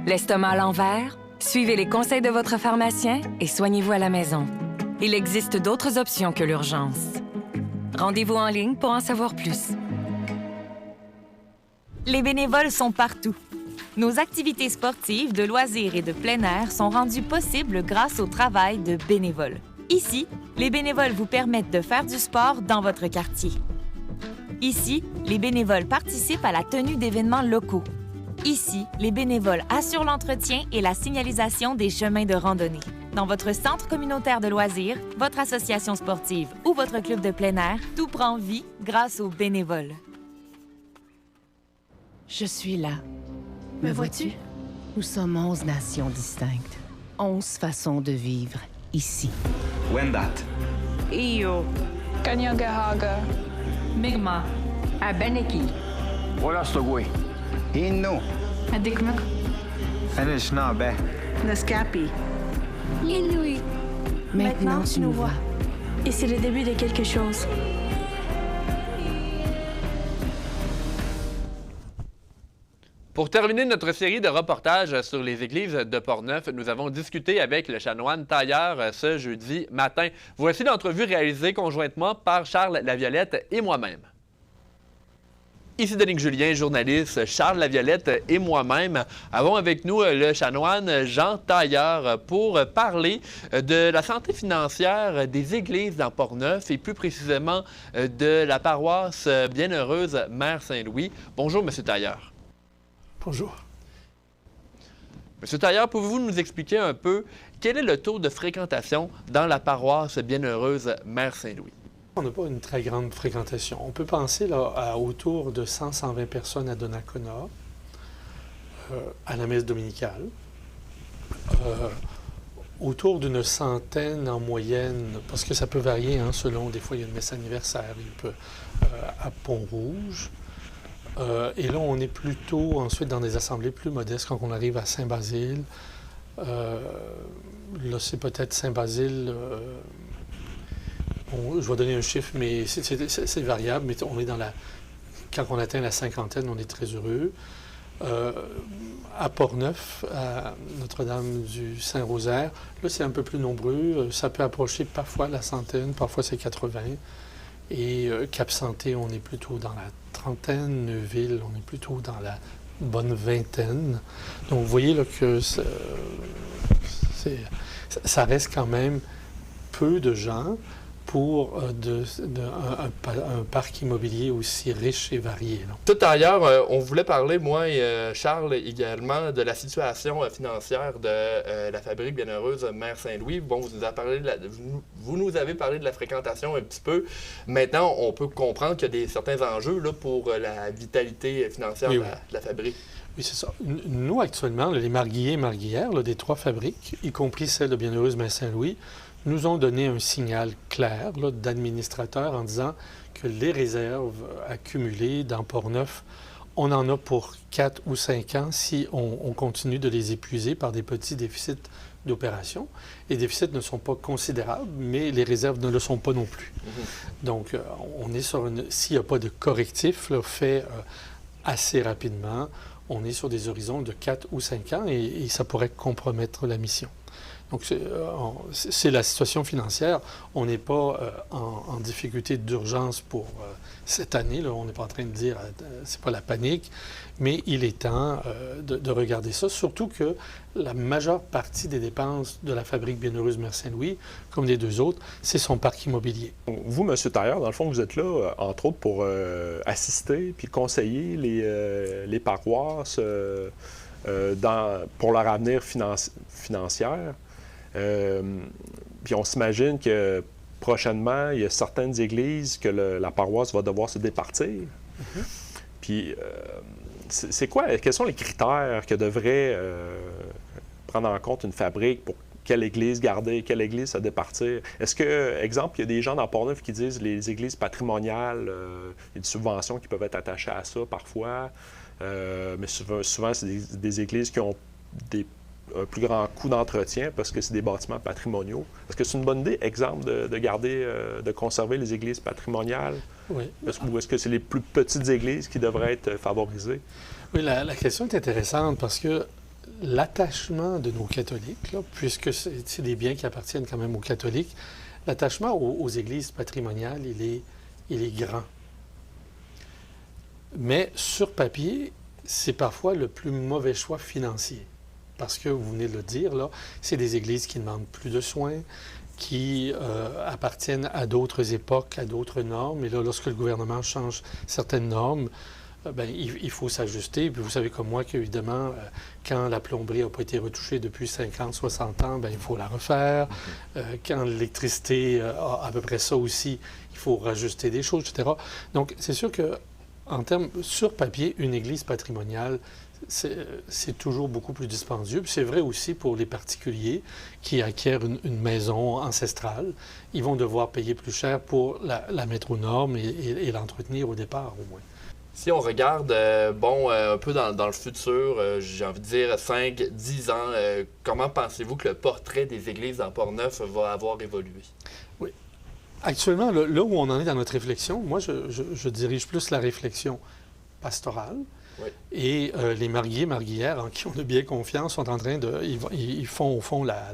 [SPEAKER 8] l'estomac à l'envers? Suivez les conseils de votre pharmacien et soignez-vous à la maison. Il existe d'autres options que l'urgence. Rendez-vous en ligne pour en savoir plus.
[SPEAKER 11] Les bénévoles sont partout. Nos activités sportives, de loisirs et de plein air sont rendues possibles grâce au travail de bénévoles. Ici, les bénévoles vous permettent de faire du sport dans votre quartier. Ici, les bénévoles participent à la tenue d'événements locaux. Ici, les bénévoles assurent l'entretien et la signalisation des chemins de randonnée. Dans votre centre communautaire de loisirs, votre association sportive ou votre club de plein air, tout prend vie grâce aux bénévoles.
[SPEAKER 12] Je suis là. Me vois-tu? Nous sommes 11 nations distinctes. 11 façons de vivre ici.
[SPEAKER 13] Wendat.
[SPEAKER 14] Iyo. Kanyagahaga.
[SPEAKER 15] Mi'kmaq. Abenaki.
[SPEAKER 13] Wolastogoy. Innu.
[SPEAKER 14] Adikmak.
[SPEAKER 13] Anishnabeh.
[SPEAKER 14] Naskapi.
[SPEAKER 12] Inuit. Maintenant, tu nous vois.
[SPEAKER 14] Et c'est le début de quelque chose.
[SPEAKER 2] Pour terminer notre série de reportages sur les églises de Portneuf, nous avons discuté avec le chanoine Tailleur ce jeudi matin. Voici l'entrevue réalisée conjointement par Charles Laviolette et moi-même. Ici Denis Julien, journaliste. Charles Laviolette et moi-même avons avec nous le chanoine Jean Tailleur pour parler de la santé financière des églises dans Portneuf et plus précisément de la paroisse Bienheureuse Mère Saint-Louis. Bonjour, M. Tailleur.
[SPEAKER 16] Bonjour.
[SPEAKER 2] Monsieur Tailleur, pouvez-vous nous expliquer un peu quel est le taux de fréquentation dans la paroisse Bienheureuse Mère Saint-Louis?
[SPEAKER 16] On n'a pas une très grande fréquentation. On peut penser là, à autour de 100-120 personnes à Donnacona, à la messe dominicale, autour d'une centaine en moyenne, parce que ça peut varier selon, des fois il y a une messe anniversaire, à Pont-Rouge. Et là, on est plutôt ensuite dans des assemblées plus modestes quand on arrive à Saint-Basile. Là, c'est peut-être Saint-Basile. Je vais donner un chiffre, mais c'est variable. Mais on est dans quand on atteint la cinquantaine, on est très heureux. À Portneuf, à Notre-Dame du Saint-Rosaire, là, c'est un peu plus nombreux. Ça peut approcher parfois la centaine, parfois c'est 80. Et Cap-Santé, on est plutôt dans la trentaine. Neuville, on est plutôt dans la bonne vingtaine. Donc, vous voyez là, que ça reste quand même peu de gens pour un parc immobilier aussi riche et varié. Là.
[SPEAKER 1] Tout ailleurs, on voulait parler, moi et Charles également, de la situation financière de la fabrique Bienheureuse Mère Saint-Louis. Bon, vous nous avez parlé de la fréquentation un petit peu. Maintenant, on peut comprendre qu'il y a certains enjeux là, pour la vitalité financière de la fabrique.
[SPEAKER 16] Oui, c'est ça. Nous, actuellement, les marguilliers et marguillières des 3 fabriques, y compris celle de Bienheureuse Mère Saint-Louis, nous ont donné un signal clair d'administrateurs en disant que les réserves accumulées dans Portneuf, on en a pour 4 ou 5 ans si on continue de les épuiser par des petits déficits d'opération. Les déficits ne sont pas considérables, mais les réserves ne le sont pas non plus. Donc, on est sur s'il n'y a pas de correctif fait assez rapidement, on est sur des horizons de 4 ou 5 ans et ça pourrait compromettre la mission. Donc, c'est la situation financière. On n'est pas en difficulté d'urgence pour cette année. Là. On n'est pas en train de dire c'est pas la panique, mais il est temps de regarder ça. Surtout que la majeure partie des dépenses de la fabrique Bienheureuse Mère Saint-Louis, comme des 2 autres, c'est son parc immobilier.
[SPEAKER 17] Vous, M. Tailleur, dans le fond, vous êtes là, entre autres, pour assister puis conseiller les paroisses pour leur avenir financière. Puis on s'imagine que prochainement, il y a certaines églises que la paroisse va devoir se départir. Puis c'est quoi, quels sont les critères que devrait prendre en compte une fabrique pour quelle église garder, quelle église se départir? Est-ce que, exemple, il y a des gens dans Port-Neuf qui disent les églises patrimoniales, il y a des subventions qui peuvent être attachées à ça parfois, mais souvent c'est des églises qui ont un plus grand coût d'entretien parce que c'est des bâtiments patrimoniaux. Est-ce que c'est une bonne idée, exemple, de garder, de conserver les églises patrimoniales?
[SPEAKER 16] Oui.
[SPEAKER 17] Ou est-ce que c'est les plus petites églises qui devraient être favorisées?
[SPEAKER 16] Oui, la question est intéressante parce que l'attachement de nos catholiques, là, puisque c'est des biens qui appartiennent quand même aux catholiques, l'attachement aux églises patrimoniales, il est grand. Mais sur papier, c'est parfois le plus mauvais choix financier. Parce que, vous venez de le dire, là, c'est des églises qui demandent plus de soins, qui appartiennent à d'autres époques, à d'autres normes. Et là, lorsque le gouvernement change certaines normes, bien, il faut s'ajuster. Puis vous savez comme moi qu'évidemment, quand la plomberie n'a pas été retouchée depuis 50, 60 ans, bien, il faut la refaire. Quand l'électricité a à peu près ça aussi, il faut rajuster des choses, etc. Donc, c'est sûr que en termes, sur papier, une église patrimoniale, c'est toujours beaucoup plus dispendieux. Puis c'est vrai aussi pour les particuliers qui acquièrent une maison ancestrale. Ils vont devoir payer plus cher pour la mettre aux normes et l'entretenir au départ, au moins.
[SPEAKER 1] Si on regarde, un peu dans le futur, j'ai envie de dire 5-10 ans, comment pensez-vous que le portrait des églises dans Port-Neuf va avoir évolué? Oui.
[SPEAKER 16] Actuellement, là où on en est dans notre réflexion, moi, je dirige plus la réflexion pastorale. Oui. Et les marguiers, marguillères, en qui on a bien confiance, sont en train de... Ils font, au fond, la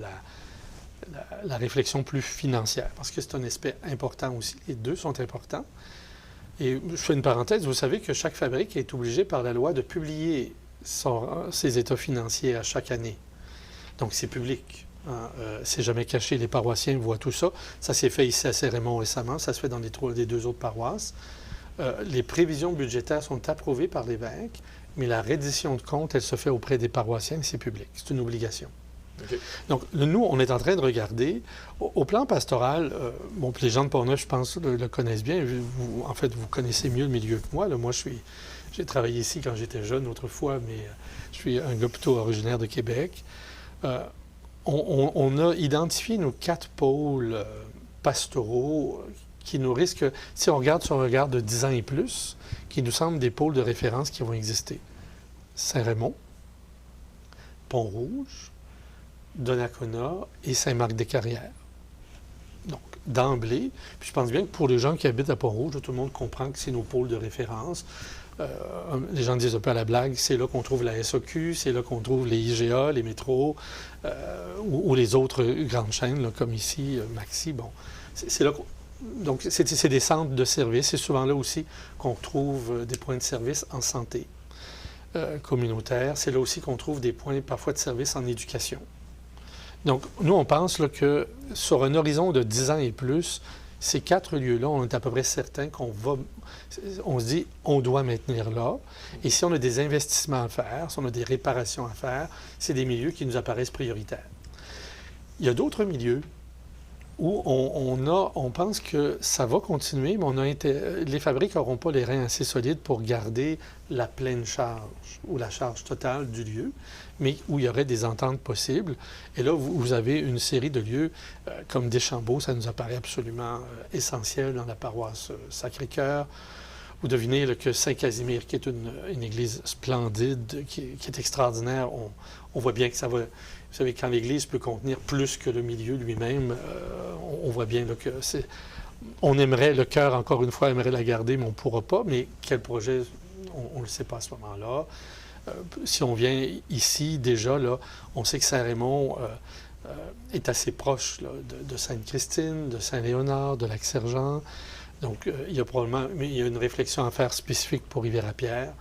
[SPEAKER 16] réflexion plus financière, parce que c'est un aspect important aussi. Les deux sont importants. Et je fais une parenthèse, vous savez que chaque fabrique est obligée par la loi de publier ses états financiers à chaque année. Donc, c'est public. Hein, c'est jamais caché. Les paroissiens voient tout ça. Ça s'est fait ici à Saint-Raymond récemment. Ça se fait dans les deux autres paroisses. Les prévisions budgétaires sont approuvées par l'évêque, mais la reddition de comptes, elle se fait auprès des paroissiens et c'est public. C'est une obligation. Okay. Donc, nous, on est en train de regarder, au plan pastoral, les gens de Port-Neuf, je pense, le connaissent bien. En fait, vous connaissez mieux le milieu que moi. Là, moi, j'ai travaillé ici quand j'étais jeune autrefois, mais je suis un gars plutôt originaire de Québec. On a identifié nos 4 pôles pastoraux qui nous risquent, si on regarde sur un regard de 10 ans et plus, qui nous semblent des pôles de référence qui vont exister. Saint-Raymond, Pont-Rouge, Donnacona et Saint-Marc-des-Carrières. Donc, d'emblée, puis je pense bien que pour les gens qui habitent à Pont-Rouge, tout le monde comprend que c'est nos pôles de référence. Les gens disent un peu à la blague, c'est là qu'on trouve la SAQ, c'est là qu'on trouve les IGA, les métros, ou les autres grandes chaînes, là, comme ici, Maxi. Bon, c'est là donc, c'est des centres de services. C'est souvent là aussi qu'on trouve des points de service en santé communautaire. C'est là aussi qu'on trouve des points parfois de service en éducation. Donc, nous, on pense là, que sur un horizon de 10 ans et plus, ces 4 lieux-là, on est à peu près certain on se dit, on doit maintenir là. Et si on a des investissements à faire, si on a des réparations à faire, c'est des milieux qui nous apparaissent prioritaires. Il y a d'autres milieux où on pense que ça va continuer, mais les fabriques n'auront pas les reins assez solides pour garder la pleine charge ou la charge totale du lieu, mais où il y aurait des ententes possibles. Et là, vous avez une série de lieux comme Deschambault, ça nous apparaît absolument essentiel dans la paroisse Sacré-Cœur. Vous devinez là, que Saint-Casimir, qui est une église splendide, qui est extraordinaire, on voit bien que ça va... Vous savez, quand l'Église peut contenir plus que le milieu lui-même, on voit bien là, que c'est... On aimerait, le cœur, encore une fois, aimerait la garder, mais on ne pourra pas. Mais quel projet, on ne le sait pas à ce moment-là. Si on vient ici, déjà, là, on sait que Saint-Raymond est assez proche là, de Sainte-Christine, de Saint-Léonard, de Lac-Sergent. Donc, il y a probablement... Mais il y a une réflexion à faire spécifique pour Rivière-à-Pierre.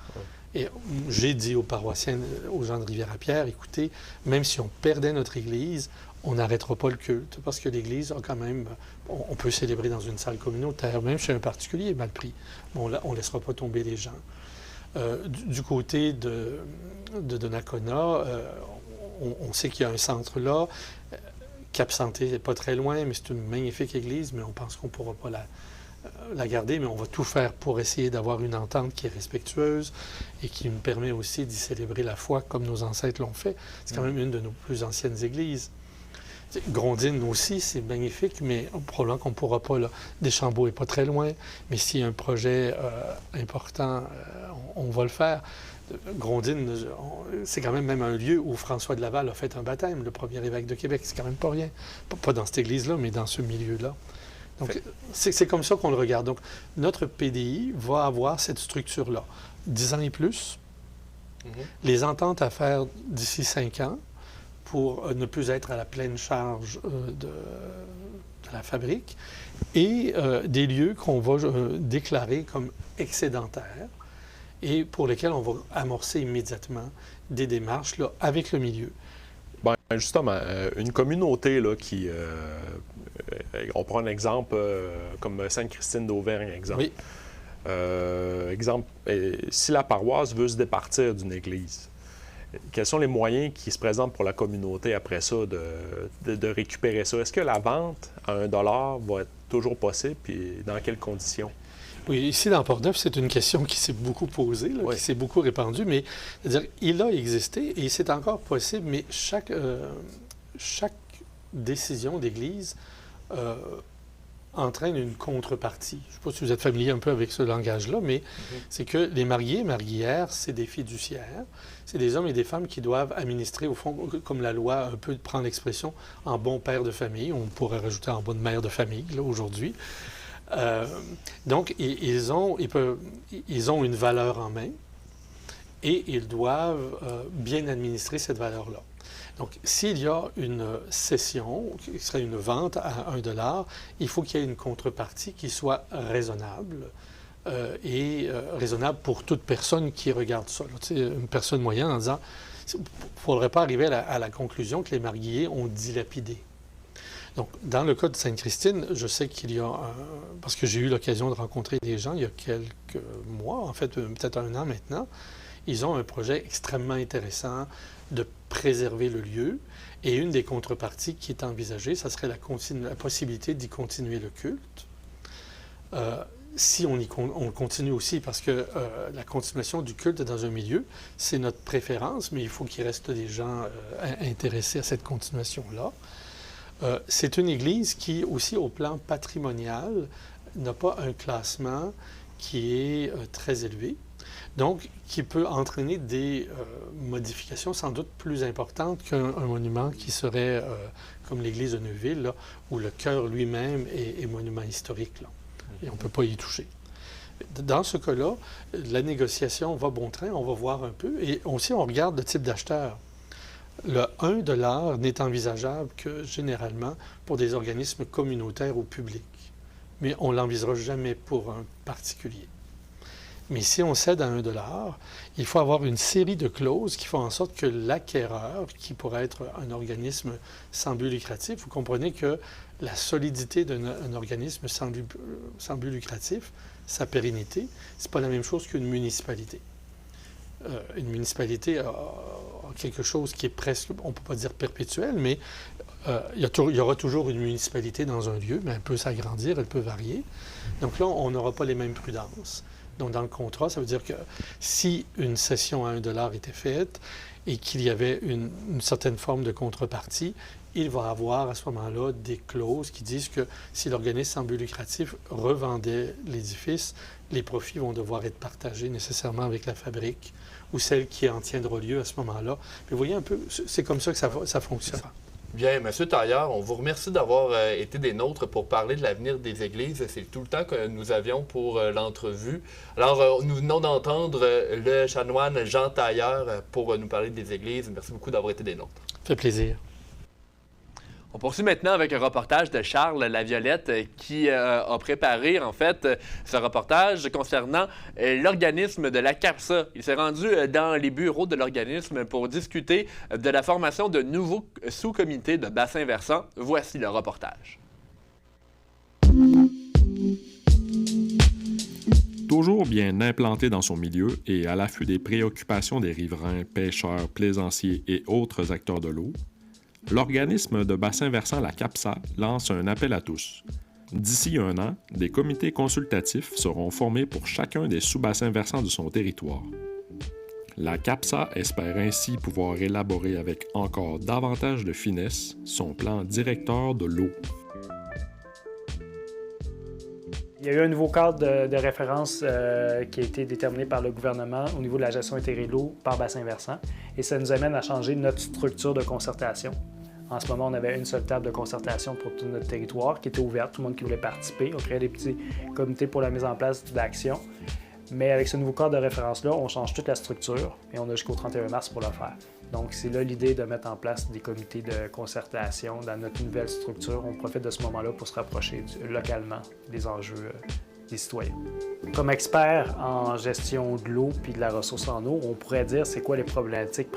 [SPEAKER 16] Et j'ai dit aux paroissiens, aux gens de Rivière-à-Pierre, écoutez, même si on perdait notre église, on n'arrêtera pas le culte, parce que l'église a quand même... On peut célébrer dans une salle communautaire, même chez un particulier mal pris. Bon, on ne laissera pas tomber les gens. Du côté de Donnacona, on sait qu'il y a un centre là. Cap-Santé n'est pas très loin, mais c'est une magnifique église, mais on pense qu'on ne pourra pas la garder, mais on va tout faire pour essayer d'avoir une entente qui est respectueuse et qui nous permet aussi d'y célébrer la foi comme nos ancêtres l'ont fait. C'est quand même une de nos plus anciennes églises. Grondines aussi, c'est magnifique, mais probablement qu'on ne pourra pas. Là. Deschambault n'est pas très loin, mais s'il y a un projet important, on va le faire. Grondines, c'est quand même un lieu où François de Laval a fait un baptême, le premier évêque de Québec. C'est quand même pas rien. Pas dans cette église-là, mais dans ce milieu-là. Donc, c'est comme ça qu'on le regarde. Donc, notre PDI va avoir cette structure-là. 10 ans et plus. Les ententes à faire d'ici 5 ans pour ne plus être à la pleine charge de la fabrique et des lieux qu'on va déclarer comme excédentaires et pour lesquels on va amorcer immédiatement des démarches là, avec le milieu.
[SPEAKER 17] Bien, justement, une communauté là, qui... on prend un exemple comme Sainte-Christine d'Auvergne, exemple. Oui. Exemple, si la paroisse veut se départir d'une église, quels sont les moyens qui se présentent pour la communauté après ça de récupérer ça? Est-ce que la vente à 1 $ va être toujours possible et dans quelles conditions?
[SPEAKER 16] Oui, ici dans Portneuf, c'est une question qui s'est beaucoup posée, là, qui s'est beaucoup répandue, mais c'est-à-dire, il a existé et c'est encore possible, mais chaque décision d'Église entraîne une contrepartie. Je ne sais pas si vous êtes familier un peu avec ce langage-là, mais c'est que les mariés et marières, c'est des fiduciaires. C'est des hommes et des femmes qui doivent administrer, au fond, comme la loi un peu prend l'expression, en bon père de famille. On pourrait rajouter en bonne mère de famille, là, aujourd'hui. Donc, ils ont une valeur en main et ils doivent bien administrer cette valeur-là. Donc, s'il y a une cession, qui serait une vente à 1 $, il faut qu'il y ait une contrepartie qui soit raisonnable raisonnable pour toute personne qui regarde ça. Là, une personne moyenne en disant, il ne faudrait pas arriver à la conclusion que les mariés ont dilapidé. Donc, dans le cas de Sainte-Christine, je sais qu'il y a parce que j'ai eu l'occasion de rencontrer des gens il y a quelques mois, en fait, peut-être 1 an maintenant, ils ont un projet extrêmement intéressant de préserver le lieu. Et une des contreparties qui est envisagée, ça serait la possibilité d'y continuer le culte. Si on continue aussi, parce que la continuation du culte dans un milieu, c'est notre préférence, mais il faut qu'il reste des gens intéressés à cette continuation-là. C'est une église qui, aussi au plan patrimonial, n'a pas un classement qui est très élevé. Donc, qui peut entraîner des modifications sans doute plus importantes qu'un monument qui serait comme l'église de Neuville, là, où le chœur lui-même est monument historique, là, et on ne peut pas y toucher. Dans ce cas-là, la négociation va bon train, on va voir un peu, et aussi on regarde le type d'acheteur. Le 1 $ n'est envisageable que généralement pour des organismes communautaires ou publics, mais on ne l'envisagera jamais pour un particulier. Mais si on cède à 1 $, il faut avoir une série de clauses qui font en sorte que l'acquéreur, qui pourrait être un organisme sans but lucratif, vous comprenez que la solidité d'un organisme sans but lucratif, sa pérennité, ce n'est pas la même chose qu'une municipalité. Une municipalité a quelque chose qui est presque, on ne peut pas dire perpétuel, mais il y aura toujours une municipalité dans un lieu, mais elle peut s'agrandir, elle peut varier. Donc là, on n'aura pas les mêmes prudences. Donc, dans le contrat, ça veut dire que si une cession à 1 $ était faite et qu'il y avait une certaine forme de contrepartie, il va avoir à ce moment-là des clauses qui disent que si l'organisme sans but lucratif revendait l'édifice, les profits vont devoir être partagés nécessairement avec la fabrique ou celle qui en tiendra lieu à ce moment-là. Mais vous voyez un peu, c'est comme ça que ça fonctionne.
[SPEAKER 1] Bien, M. Tailleur, on vous remercie d'avoir été des nôtres pour parler de l'avenir des églises. C'est tout le temps que nous avions pour l'entrevue. Alors, nous venons d'entendre le chanoine Jean Tailleur pour nous parler des églises. Merci beaucoup d'avoir été des nôtres.
[SPEAKER 16] Ça fait plaisir.
[SPEAKER 2] On poursuit maintenant avec un reportage de Charles Laviolette qui a préparé, en fait, ce reportage concernant l'organisme de la CAPSA. Il s'est rendu dans les bureaux de l'organisme pour discuter de la formation de nouveaux sous-comités de bassin versant. Voici le reportage.
[SPEAKER 18] Toujours bien implanté dans son milieu et à l'affût des préoccupations des riverains, pêcheurs, plaisanciers et autres acteurs de l'eau, l'organisme de bassin versant la CAPSA lance un appel à tous. D'ici 1 an, des comités consultatifs seront formés pour chacun des sous-bassins versants de son territoire. La CAPSA espère ainsi pouvoir élaborer avec encore davantage de finesse son plan directeur de l'eau.
[SPEAKER 19] Il y a eu un nouveau cadre de référence qui a été déterminé par le gouvernement au niveau de la gestion intégrée de l'eau par bassin versant. Et ça nous amène à changer notre structure de concertation. En ce moment, on avait une seule table de concertation pour tout notre territoire qui était ouverte, tout le monde qui voulait participer. On créait des petits comités pour la mise en place d'actions. Mais avec ce nouveau cadre de référence-là, on change toute la structure et on a jusqu'au 31 mars pour le faire. Donc, c'est là l'idée de mettre en place des comités de concertation dans notre nouvelle structure. On profite de ce moment-là pour se rapprocher localement des enjeux des citoyens. Comme expert en gestion de l'eau puis de la ressource en eau, on pourrait dire c'est quoi les problématiques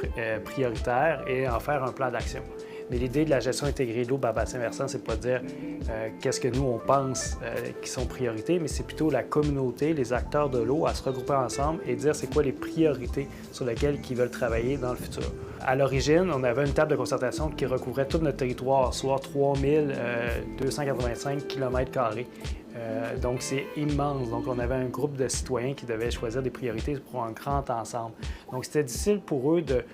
[SPEAKER 19] prioritaires et en faire un plan d'action. Mais l'idée de la gestion intégrée de l'eau par bassin versant, c'est pas de dire qu'est-ce que nous, on pense qui sont priorités, mais c'est plutôt la communauté, les acteurs de l'eau à se regrouper ensemble et dire c'est quoi les priorités sur lesquelles ils veulent travailler dans le futur. À l'origine, on avait une table de concertation qui recouvrait tout notre territoire, soit 3285 km². Donc, c'est immense. Donc, on avait un groupe de citoyens qui devaient choisir des priorités pour un grand ensemble. Donc, c'était difficile pour eux de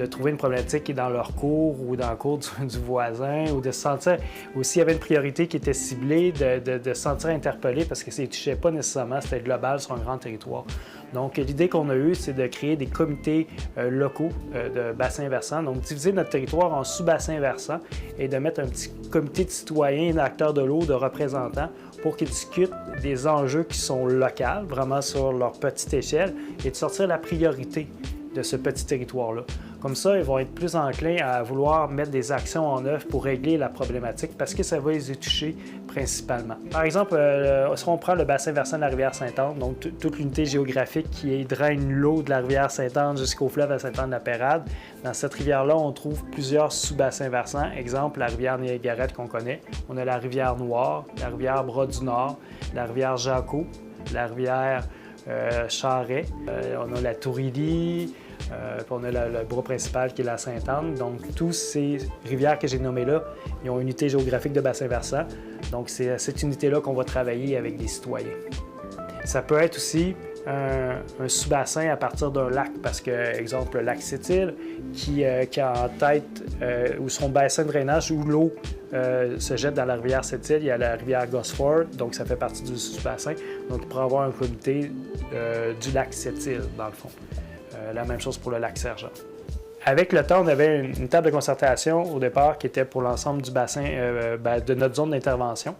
[SPEAKER 19] trouver une problématique qui est dans leur cour ou dans le cours du voisin, ou de se sentir, ou s'il y avait une priorité qui était ciblée, de se sentir interpellé parce que ça ne touchait pas nécessairement, c'était global sur un grand territoire. Donc, l'idée qu'on a eue, c'est de créer des comités locaux de bassins versants, donc diviser notre territoire en sous-bassins versants et de mettre un petit comité de citoyens, d'acteurs de l'eau, de représentants pour qu'ils discutent des enjeux qui sont locaux, vraiment sur leur petite échelle, et de sortir la priorité de ce petit territoire-là. Comme ça, ils vont être plus enclins à vouloir mettre des actions en œuvre pour régler la problématique parce que ça va les toucher principalement. Par exemple, si on prend le bassin versant de la rivière Sainte-Anne, donc toute l'unité géographique qui draine l'eau de la rivière Sainte-Anne jusqu'au fleuve à Sainte-Anne-de-la-Pérade, dans cette rivière-là, on trouve plusieurs sous-bassins versants. Exemple, la rivière Niagarette qu'on connaît. On a la rivière Noire, la rivière Bras-du-Nord, la rivière Jacot, la rivière Charret, on a la Tourilly, puis on a le bras principal qui est la Sainte-Anne. Donc, tous ces rivières que j'ai nommées là, ils ont une unité géographique de bassin versant. Donc, c'est à cette unité-là qu'on va travailler avec des citoyens. Ça peut être aussi un sous-bassin à partir d'un lac, parce que, exemple, le lac Sept-Îles, qui a en tête, ou son bassin de drainage où l'eau se jette dans la rivière Sept-Îles, il y a la rivière Gosford, donc ça fait partie du sous-bassin. Donc, il pourrait avoir un comité du lac Sept-Îles, dans le fond. La même chose pour le lac Sergent. Avec le temps, on avait une table de concertation au départ qui était pour l'ensemble du bassin de notre zone d'intervention.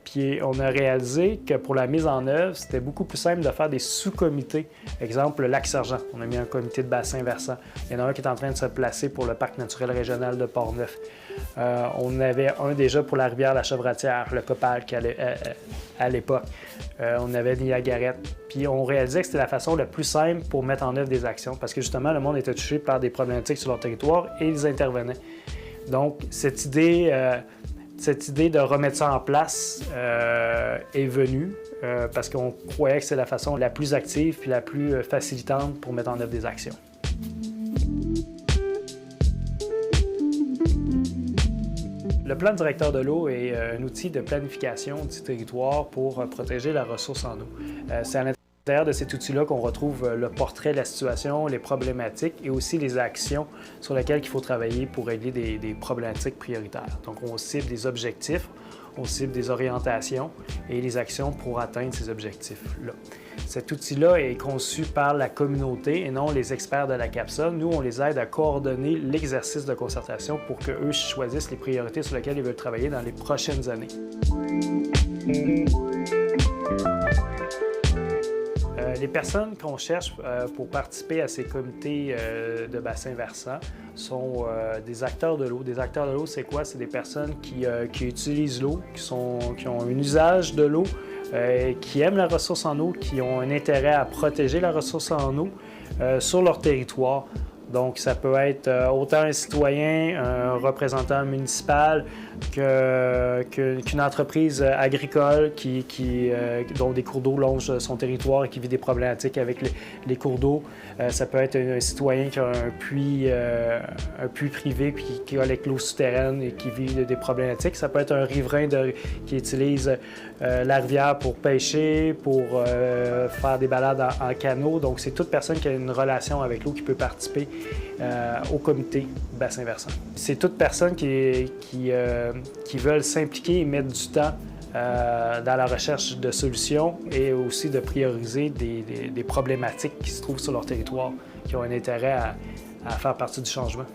[SPEAKER 19] Puis on a réalisé que pour la mise en œuvre, c'était beaucoup plus simple de faire des sous-comités. Exemple, le lac Sergent, on a mis un comité de bassin versant. Il y en a un qui est en train de se placer pour le parc naturel régional de Portneuf. On avait un déjà pour la rivière La Chevratière, le Copalc à l'époque. On avait Niagarette. Puis on réalisait que c'était la façon la plus simple pour mettre en œuvre des actions parce que justement, le monde était touché par des problématiques sur leur territoire et ils intervenaient. Donc, cette idée de remettre ça en place est venue parce qu'on croyait que c'est la façon la plus active et la plus facilitante pour mettre en œuvre des actions. Le plan directeur de l'eau est un outil de planification du territoire pour protéger la ressource en eau. C'est à l'intérieur de cet outil-là qu'on retrouve le portrait de la situation, les problématiques et aussi les actions sur lesquelles il faut travailler pour régler des problématiques prioritaires. Donc, on cible des objectifs, on cible des orientations et les actions pour atteindre ces objectifs-là. Cet outil-là est conçu par la communauté et non les experts de la CAPSA. Nous, on les aide à coordonner l'exercice de concertation pour qu'eux choisissent les priorités sur lesquelles ils veulent travailler dans les prochaines années. Les personnes qu'on cherche pour participer à ces comités de bassin versant sont des acteurs de l'eau. Des acteurs de l'eau, c'est quoi? C'est des personnes qui utilisent l'eau, qui ont un usage de l'eau, qui aiment la ressource en eau, qui ont un intérêt à protéger la ressource en eau sur leur territoire. Donc, ça peut être autant un citoyen, un représentant municipal qu'une entreprise agricole dont des cours d'eau longent son territoire et qui vit des problématiques avec les cours d'eau. Ça peut être un citoyen qui a un puits privé puis qui collecte l'eau souterraine et qui vit des problématiques. Ça peut être un riverain qui utilise la rivière pour pêcher, pour faire des balades en canot. Donc, c'est toute personne qui a une relation avec l'eau qui peut participer au comité bassin versant. C'est toute personne qui veulent s'impliquer et mettre du temps dans la recherche de solutions et aussi de prioriser des problématiques qui se trouvent sur leur territoire, qui ont un intérêt à faire partie du changement.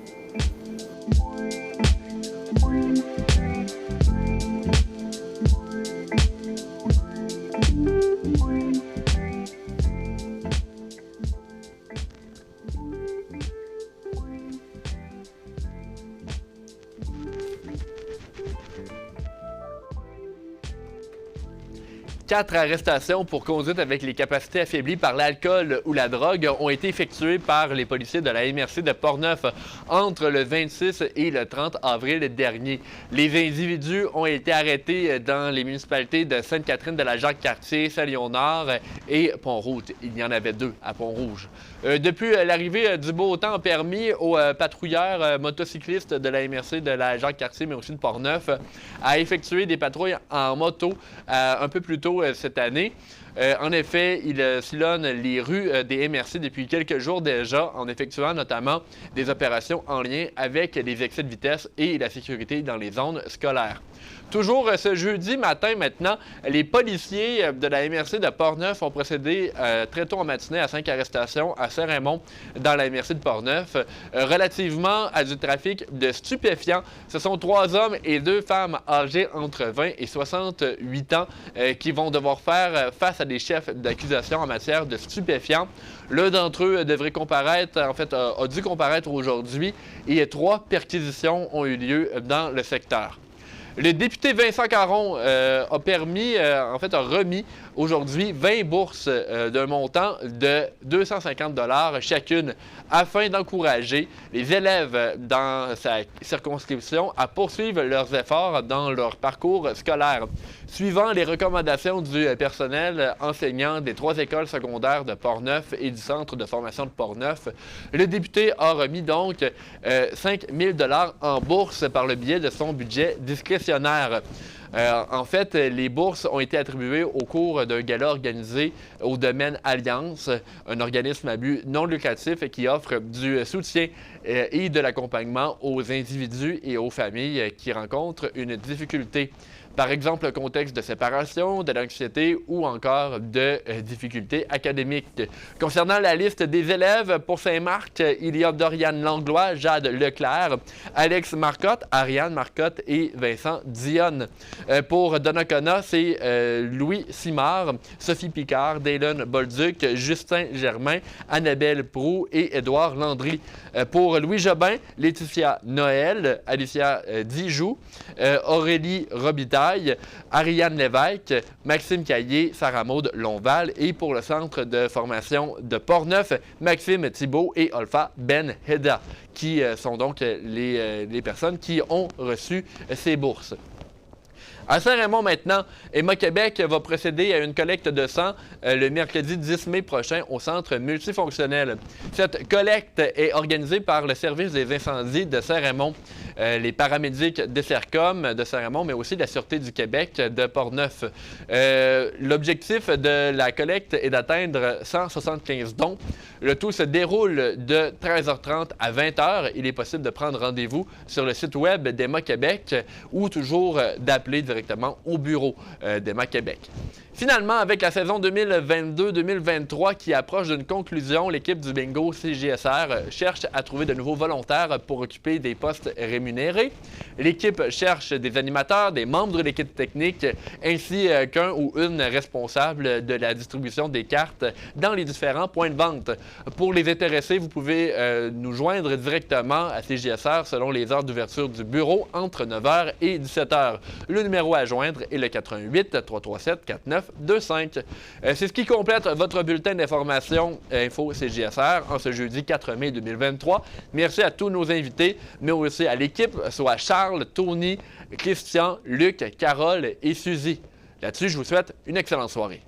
[SPEAKER 2] Quatre arrestations pour conduite avec les capacités affaiblies par l'alcool ou la drogue ont été effectuées par les policiers de la MRC de Portneuf entre le 26 et le 30 avril dernier. Les individus ont été arrêtés dans les municipalités de Sainte-Catherine de la Jacques-Cartier, Saint-Léonard et Pont-Rouge. Il y en avait 2 à Pont-Rouge. Depuis l'arrivée du beau temps a permis aux patrouilleurs motocyclistes de la MRC de la Jacques-Cartier, mais aussi de Portneuf, à effectuer des patrouilles en moto un peu plus tôt cette année. En effet, ils sillonnent les rues des MRC depuis quelques jours déjà, en effectuant notamment des opérations en lien avec les excès de vitesse et la sécurité dans les zones scolaires. Toujours ce jeudi matin maintenant, les policiers de la MRC de Portneuf ont procédé très tôt en matinée à 5 arrestations à Saint-Raymond dans la MRC de Portneuf relativement à du trafic de stupéfiants. Ce sont 3 hommes et 2 femmes âgés entre 20 et 68 ans qui vont devoir faire face à des chefs d'accusation en matière de stupéfiants. L'un d'entre eux devrait comparaître, en fait, a dû comparaître aujourd'hui et 3 perquisitions ont eu lieu dans le secteur. Le député Vincent Caron a remis aujourd'hui 20 bourses d'un montant de 250 $ chacune afin d'encourager les élèves dans sa circonscription à poursuivre leurs efforts dans leur parcours scolaire. Suivant les recommandations du personnel enseignant des 3 écoles secondaires de Portneuf et du centre de formation de Portneuf, le député a remis donc 5 000 $ en bourse par le biais de son budget discrétionnaire. En fait, les bourses ont été attribuées au cours d'un gala organisé au domaine Alliance, un organisme à but non lucratif qui offre du soutien et de l'accompagnement aux individus et aux familles qui rencontrent une difficulté. Par exemple, le contexte de séparation, de l'anxiété ou encore de difficultés académiques. Concernant la liste des élèves, pour Saint-Marc, il y a Doriane Langlois, Jade Leclerc, Alex Marcotte, Ariane Marcotte et Vincent Dionne. Pour Donnacona, c'est Louis Simard, Sophie Picard, Daylan Bolduc, Justin Germain, Annabelle Proux et Édouard Landry. Pour Louis Jobin, Laetitia Noël, Alicia Dijoux, Aurélie Robitaille, Ariane Lévesque, Maxime Caillé, Sarah Maude Lonval et pour le centre de formation de Portneuf, Maxime Thibault et Olfa Ben Heda, qui sont donc les personnes qui ont reçu ces bourses. À Saint-Raymond maintenant, Emma Québec va procéder à une collecte de sang le mercredi 10 mai prochain au centre multifonctionnel. Cette collecte est organisée par le service des incendies de Saint-Raymond, les paramédics de Sercom de Saint-Raymond, mais aussi de la Sûreté du Québec de Portneuf. L'objectif de la collecte est d'atteindre 175 dons. Le tout se déroule de 13h30 à 20h. Il est possible de prendre rendez-vous sur le site web d'Emma Québec ou toujours d'appeler directement au bureau d'Emma Québec. Finalement, avec la saison 2022-2023 qui approche d'une conclusion, l'équipe du bingo CJSR cherche à trouver de nouveaux volontaires pour occuper des postes rémunérés rémunérés. L'équipe cherche des animateurs, des membres de l'équipe technique, ainsi qu'un ou une responsable de la distribution des cartes dans les différents points de vente. Pour les intéressés, vous pouvez nous joindre directement à CJSR selon les heures d'ouverture du bureau entre 9h et 17h. Le numéro à joindre est le 88 337 4925. C'est ce qui complète votre bulletin d'information Info CJSR en ce jeudi 4 mai 2023. Merci à tous nos invités, mais aussi à l'équipe, soit Charles, Tony, Christian, Luc, Carole et Suzy. Là-dessus, je vous souhaite une excellente soirée.